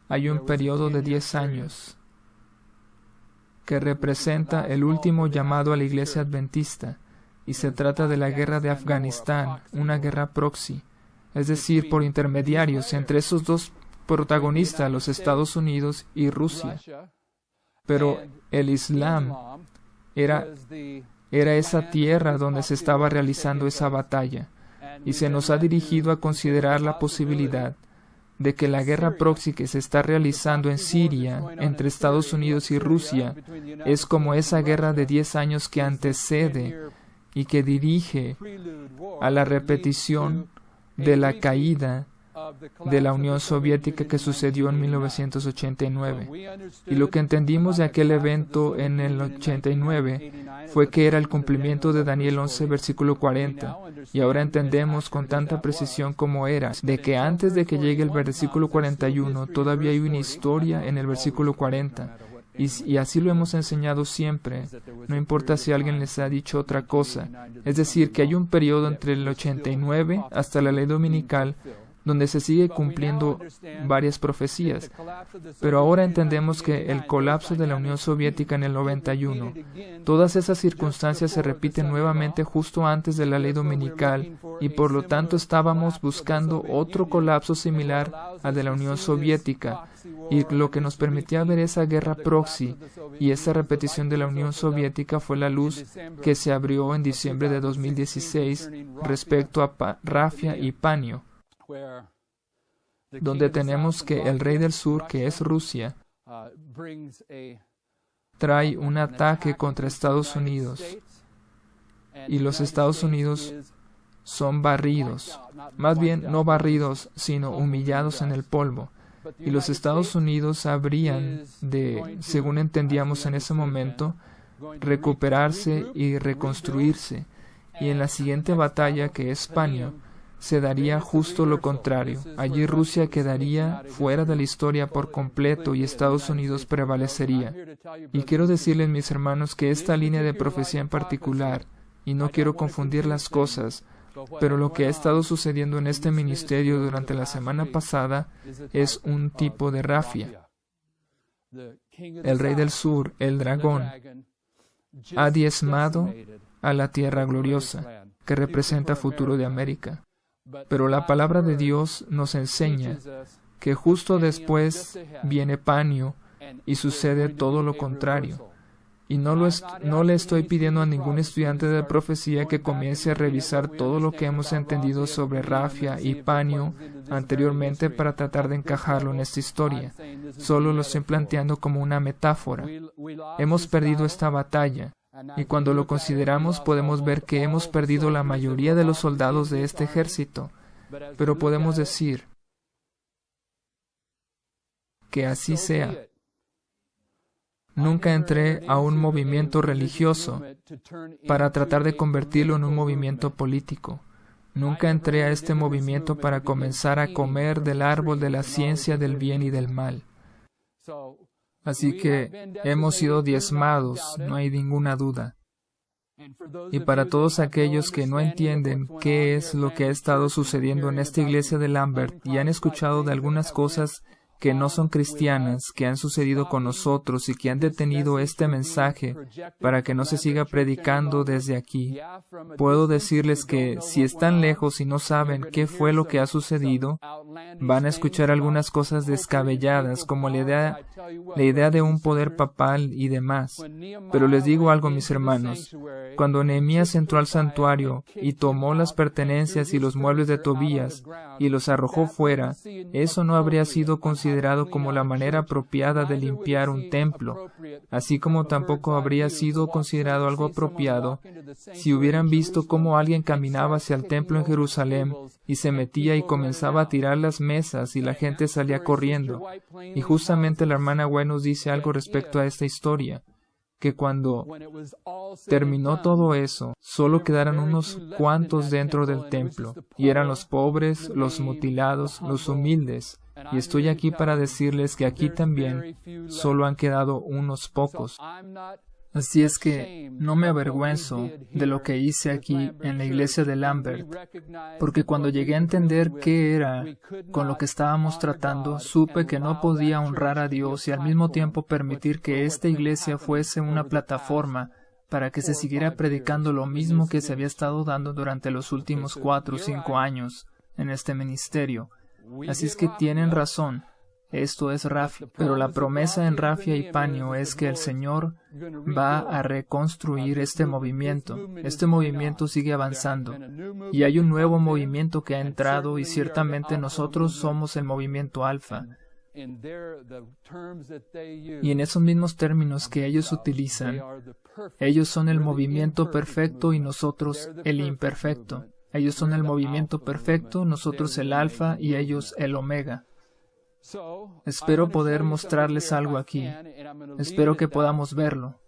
hay un periodo de 10 años que representa el último llamado a la Iglesia Adventista. Y se trata de la guerra de Afganistán, una guerra proxy, es decir, por intermediarios entre esos dos protagonistas, los Estados Unidos y Rusia. Pero el Islam era esa tierra donde se estaba realizando esa batalla, y se nos ha dirigido a considerar la posibilidad de que la guerra proxy que se está realizando en Siria entre Estados Unidos y Rusia es como esa guerra de 10 años que antecede y que dirige a la repetición de la caída de la Unión Soviética que sucedió en 1989. Y lo que entendimos de aquel evento en el 89 fue que era el cumplimiento de Daniel 11, versículo 40. Y ahora entendemos con tanta precisión como era, de que antes de que llegue el versículo 41, todavía hay una historia en el versículo 40. Y así lo hemos enseñado siempre, no importa si alguien les ha dicho otra cosa. Es decir, que hay un periodo entre el 89 hasta la ley dominical donde se sigue cumpliendo varias profecías. Pero ahora entendemos que el colapso de la Unión Soviética en el 91, todas esas circunstancias se repiten nuevamente justo antes de la ley dominical, y por lo tanto estábamos buscando otro colapso similar al de la Unión Soviética, y lo que nos permitía ver esa guerra proxy y esa repetición de la Unión Soviética fue la luz que se abrió en diciembre de 2016 respecto a Rafia y Panio, donde tenemos que el rey del sur, que es Rusia, trae un ataque contra Estados Unidos, y los Estados Unidos son barridos, más bien no barridos, sino humillados en el polvo. Y los Estados Unidos habrían de, según entendíamos en ese momento, recuperarse y reconstruirse. Y en la siguiente batalla, que es Panio, se daría justo lo contrario. Allí Rusia quedaría fuera de la historia por completo y Estados Unidos prevalecería. Y quiero decirles, mis hermanos, que esta línea de profecía en particular, y no quiero confundir las cosas, pero lo que ha estado sucediendo en este ministerio durante la semana pasada es un tipo de Rafia. El rey del sur, el dragón, ha diezmado a la tierra gloriosa, que representa futuro de América. Pero la palabra de Dios nos enseña que justo después viene Panio y sucede todo lo contrario. Y no le estoy pidiendo a ningún estudiante de profecía que comience a revisar todo lo que hemos entendido sobre Rafia y Panio anteriormente para tratar de encajarlo en esta historia. Solo lo estoy planteando como una metáfora. Hemos perdido esta batalla, y cuando lo consideramos podemos ver que hemos perdido la mayoría de los soldados de este ejército. Pero podemos decir, que así sea. Nunca entré a un movimiento religioso para tratar de convertirlo en un movimiento político. Nunca entré a este movimiento para comenzar a comer del árbol de la ciencia del bien y del mal. Así que hemos sido diezmados, no hay ninguna duda. Y para todos aquellos que no entienden qué es lo que ha estado sucediendo en esta iglesia de Lambert y han escuchado de algunas cosas que no son cristianas, que han sucedido con nosotros y que han detenido este mensaje para que no se siga predicando desde aquí, puedo decirles que si están lejos y no saben qué fue lo que ha sucedido, van a escuchar algunas cosas descabelladas, como la idea de un poder papal y demás. Pero les digo algo, mis hermanos, cuando Nehemías entró al santuario y tomó las pertenencias y los muebles de Tobías y los arrojó fuera, eso no habría sido considerado como la manera apropiada de limpiar un templo, así como tampoco habría sido considerado algo apropiado si hubieran visto cómo alguien caminaba hacia el templo en Jerusalén y se metía y comenzaba a tirar las mesas y la gente salía corriendo. Y justamente la hermana White nos dice algo respecto a esta historia, que cuando terminó todo eso, solo quedaron unos cuantos dentro del templo, y eran los pobres, los mutilados, los humildes. Y estoy aquí para decirles que aquí también solo han quedado unos pocos. Así es que no me avergüenzo de lo que hice aquí en la iglesia de Lambert, porque cuando llegué a entender qué era con lo que estábamos tratando, supe que no podía honrar a Dios y al mismo tiempo permitir que esta iglesia fuese una plataforma para que se siguiera predicando lo mismo que se había estado dando durante los últimos 4 o 5 años en este ministerio. Así es que tienen razón. Esto es Rafia, pero la promesa en Rafia y Panio es que el Señor va a reconstruir este movimiento. Este movimiento sigue avanzando. Y hay un nuevo movimiento que ha entrado y ciertamente nosotros somos el movimiento Alfa. Y en esos mismos términos que ellos utilizan, ellos son el movimiento perfecto y nosotros el imperfecto. Ellos son el movimiento perfecto, nosotros el Alfa y ellos el Omega. Espero poder mostrarles algo aquí. Espero que podamos verlo.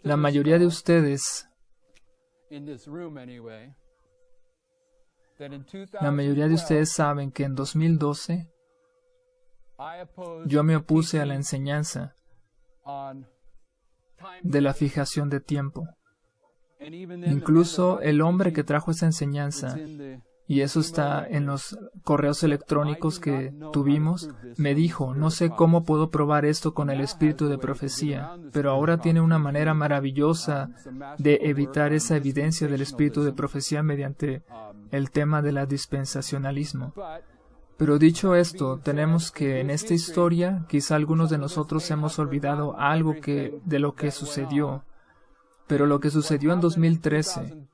La mayoría de ustedes saben que en 2012 yo me opuse a la enseñanza de la fijación de tiempo. Incluso el hombre que trajo esa enseñanza, y eso está en los correos electrónicos que tuvimos, me dijo, no sé cómo puedo probar esto con el espíritu de profecía, pero ahora tiene una manera maravillosa de evitar esa evidencia del espíritu de profecía mediante el tema del dispensacionalismo. Pero dicho esto, tenemos que en esta historia, quizá algunos de nosotros hemos olvidado algo de lo que sucedió. Pero lo que sucedió en 2013,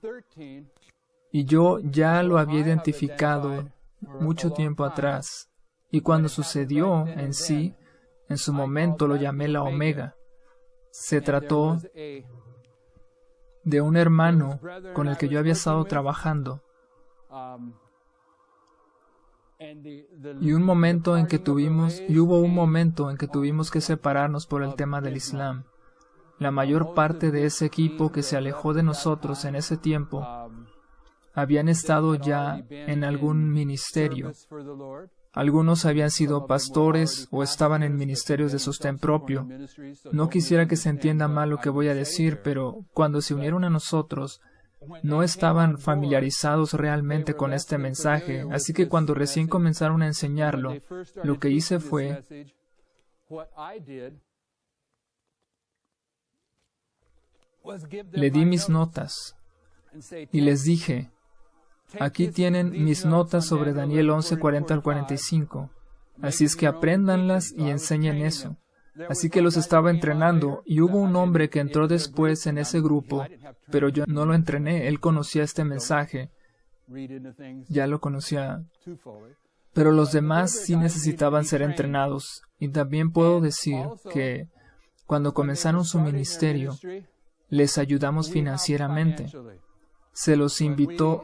y yo ya lo había identificado mucho tiempo atrás, y cuando sucedió en sí, en su momento lo llamé la Omega. Se trató de un hermano con el que yo había estado trabajando, y hubo un momento en que tuvimos que separarnos por el tema del Islam. La mayor parte de ese equipo que se alejó de nosotros en ese tiempo habían estado ya en algún ministerio. Algunos habían sido pastores o estaban en ministerios de sostén propio. No quisiera que se entienda mal lo que voy a decir, pero cuando se unieron a nosotros, no estaban familiarizados realmente con este mensaje. Así que cuando recién comenzaron a enseñarlo, lo que hice fue le di mis notas y les dije, aquí tienen mis notas sobre Daniel 11, 40 al 45. Así es que apréndanlas y enseñen eso. Así que los estaba entrenando y hubo un hombre que entró después en ese grupo, pero yo no lo entrené. Él conocía este mensaje. Ya lo conocía. Pero los demás sí necesitaban ser entrenados. Y también puedo decir que cuando comenzaron su ministerio, les ayudamos financieramente.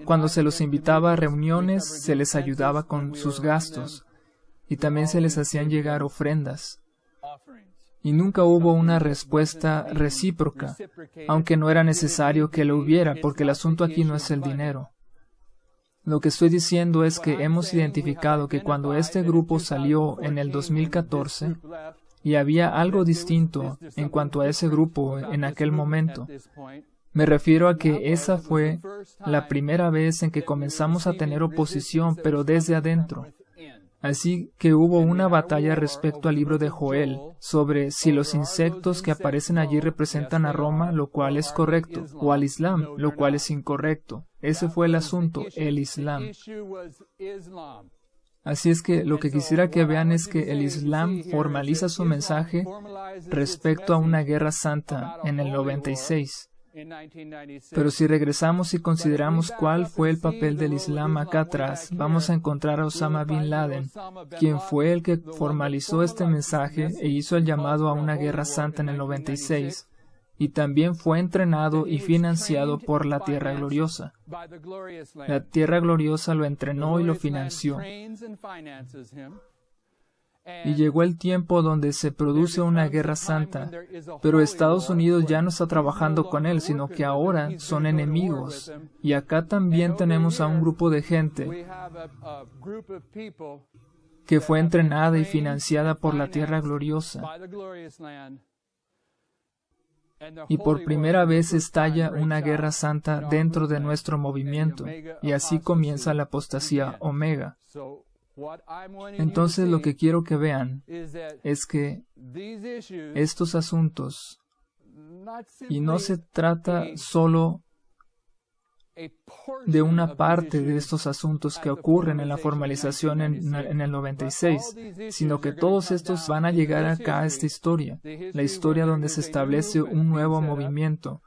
Cuando se los invitaba a reuniones, se les ayudaba con sus gastos. y también se les hacían llegar ofrendas. Y nunca hubo una respuesta recíproca, aunque no era necesario que lo hubiera, porque el asunto aquí no es el dinero. Lo que estoy diciendo es que hemos identificado que cuando este grupo salió en el 2014, y había algo distinto en cuanto a ese grupo en aquel momento. Me refiero a que esa fue la primera vez en que comenzamos a tener oposición, pero desde adentro. Así que hubo una batalla respecto al libro de Joel sobre si los insectos que aparecen allí representan a Roma, lo cual es correcto, o al Islam, lo cual es incorrecto. Ese fue el asunto, el Islam. Así es que lo que quisiera que vean es que el Islam formaliza su mensaje respecto a una guerra santa en el 96. Pero si regresamos y consideramos cuál fue el papel del Islam acá atrás, vamos a encontrar a Osama Bin Laden, quien fue el que formalizó este mensaje e hizo el llamado a una guerra santa en el 96, y también fue entrenado y financiado por la Tierra Gloriosa. La Tierra Gloriosa lo entrenó y lo financió. Y llegó el tiempo donde se produce una guerra santa, pero Estados Unidos ya no está trabajando con él, sino que ahora son enemigos. Y acá también tenemos a un grupo de gente que fue entrenada y financiada por la Tierra Gloriosa. Y por primera vez estalla una guerra santa dentro de nuestro movimiento, y así comienza la apostasía Omega. Entonces lo que quiero que vean es que estos asuntos, y no se trata solo de una parte de estos asuntos que ocurren en la formalización en el 96, sino que todos estos van a llegar acá a esta historia, la historia donde se establece un nuevo movimiento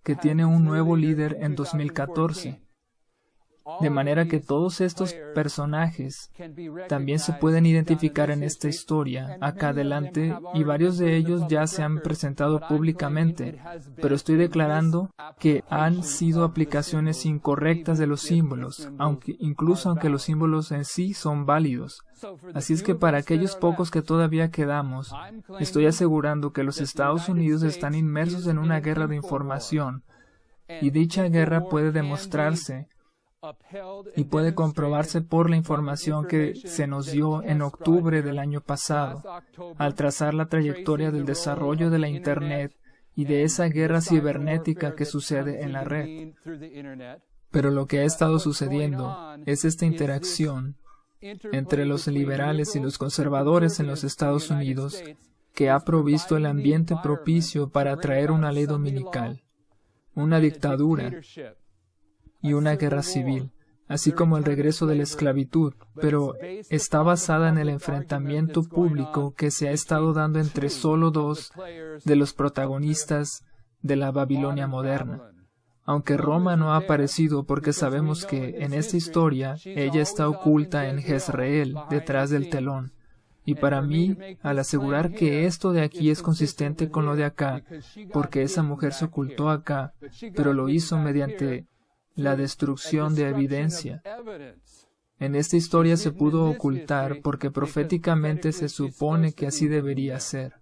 que tiene un nuevo líder en 2014. De manera que todos estos personajes también se pueden identificar en esta historia acá adelante, y varios de ellos ya se han presentado públicamente, pero estoy declarando que han sido aplicaciones incorrectas de los símbolos, incluso aunque los símbolos en sí son válidos. Así es que para aquellos pocos que todavía quedamos, estoy asegurando que los Estados Unidos están inmersos en una guerra de información, y dicha guerra puede demostrarse y puede comprobarse por la información que se nos dio en octubre del año pasado, al trazar la trayectoria del desarrollo de la Internet y de esa guerra cibernética que sucede en la red. Pero lo que ha estado sucediendo es esta interacción entre los liberales y los conservadores en los Estados Unidos, que ha provisto el ambiente propicio para traer una ley dominical, una dictadura y una guerra civil, así como el regreso de la esclavitud, pero está basada en el enfrentamiento público que se ha estado dando entre solo dos de los protagonistas de la Babilonia moderna. Aunque Roma no ha aparecido, porque sabemos que en esta historia ella está oculta en Jezreel, detrás del telón. Y para mí, al asegurar que esto de aquí es consistente con lo de acá, porque esa mujer se ocultó acá, pero lo hizo mediante la destrucción de evidencia. En esta historia se pudo ocultar porque proféticamente se supone que así debería ser.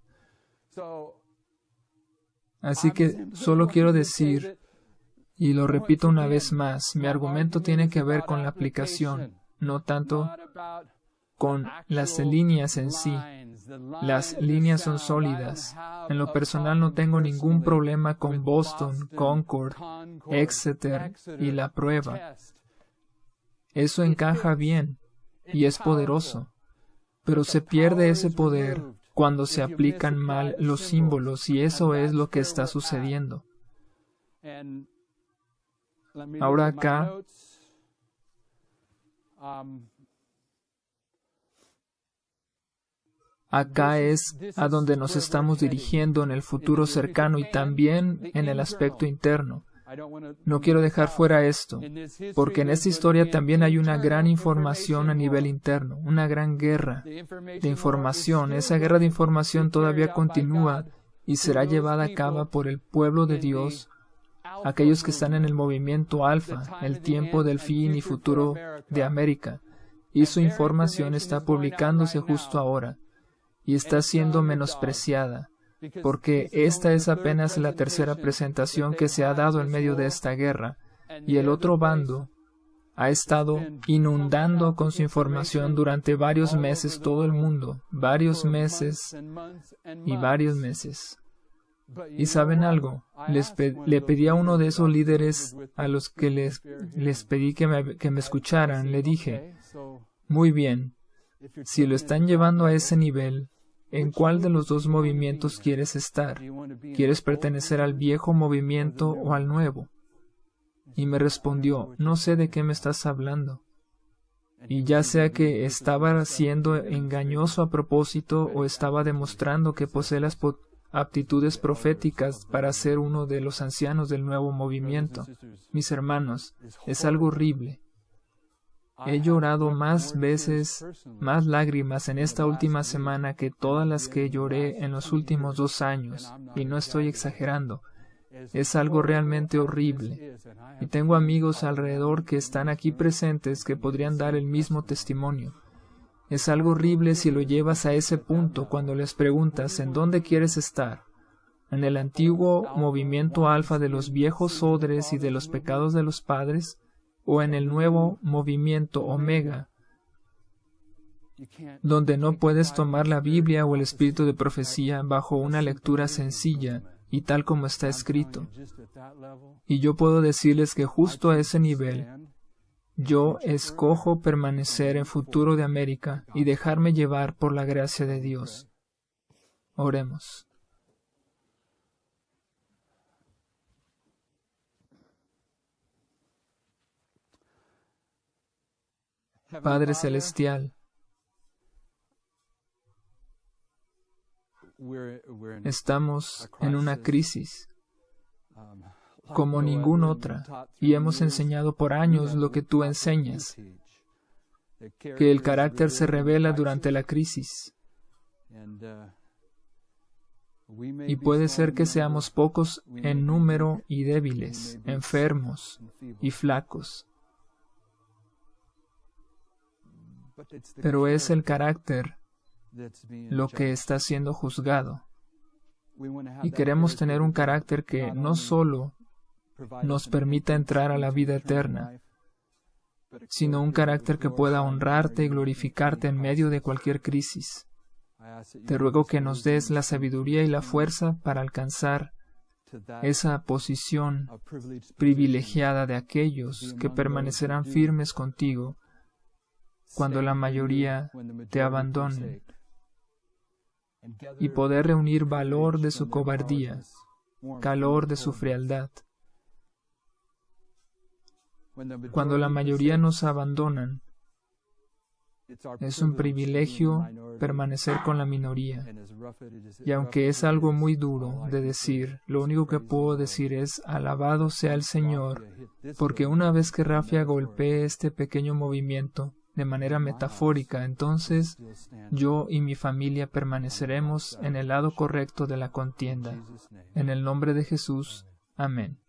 Así que solo quiero decir, y lo repito una vez más, mi argumento tiene que ver con la aplicación, no tanto con las líneas en sí. Las líneas son sólidas. En lo personal no tengo ningún problema con Boston, Concord, Exeter y la prueba. Eso encaja bien y es poderoso. Pero se pierde ese poder cuando se aplican mal los símbolos, y eso es lo que está sucediendo. Ahora acá, acá es a donde nos estamos dirigiendo en el futuro cercano y también en el aspecto interno. No quiero dejar fuera esto, porque en esta historia también hay una gran información a nivel interno, una gran guerra de información. Esa guerra de información todavía continúa y será llevada a cabo por el pueblo de Dios, aquellos que están en el movimiento alfa, el tiempo del fin y futuro de América. y su información está publicándose justo ahora, y está siendo menospreciada, porque esta es apenas la tercera presentación que se ha dado en medio de esta guerra, y el otro bando ha estado inundando con su información durante varios meses todo el mundo, varios meses y varios meses. ¿Y saben algo? Le pedí a uno de esos líderes a los que les pedí que me escucharan, le dije, muy bien, si lo están llevando a ese nivel, ¿en cuál de los dos movimientos quieres estar? ¿Quieres pertenecer al viejo movimiento o al nuevo? Y me respondió, no sé de qué me estás hablando. Y ya sea que estaba siendo engañoso a propósito o estaba demostrando que posee las aptitudes proféticas para ser uno de los ancianos del nuevo movimiento. Mis hermanos, es algo horrible. He llorado más veces, más lágrimas en esta última semana que todas las que lloré en los últimos 2 años, y no estoy exagerando. Es algo realmente horrible. Y tengo amigos alrededor que están aquí presentes que podrían dar el mismo testimonio. Es algo horrible si lo llevas a ese punto cuando les preguntas ¿en dónde quieres estar? ¿En el antiguo movimiento alfa de los viejos odres y de los pecados de los padres? ¿O en el nuevo movimiento omega, donde no puedes tomar la Biblia o el espíritu de profecía bajo una lectura sencilla y tal como está escrito? Y yo puedo decirles que justo a ese nivel, yo escojo permanecer en Futuro de América y dejarme llevar por la gracia de Dios. Oremos. Padre Celestial, estamos en una crisis como ninguna otra, y hemos enseñado por años lo que tú enseñas, que el carácter se revela durante la crisis. Y puede ser que seamos pocos en número y débiles, enfermos y flacos. Pero es el carácter lo que está siendo juzgado. Y queremos tener un carácter que no solo nos permita entrar a la vida eterna, sino un carácter que pueda honrarte y glorificarte en medio de cualquier crisis. Te ruego que nos des la sabiduría y la fuerza para alcanzar esa posición privilegiada de aquellos que permanecerán firmes contigo cuando la mayoría te abandonen, y poder reunir valor de su cobardía, calor de su frialdad. Cuando la mayoría nos abandonan, es un privilegio permanecer con la minoría. Y aunque es algo muy duro de decir, lo único que puedo decir es, alabado sea el Señor, porque una vez que Rafia golpee este pequeño movimiento, de manera metafórica, entonces yo y mi familia permaneceremos en el lado correcto de la contienda. En el nombre de Jesús. Amén.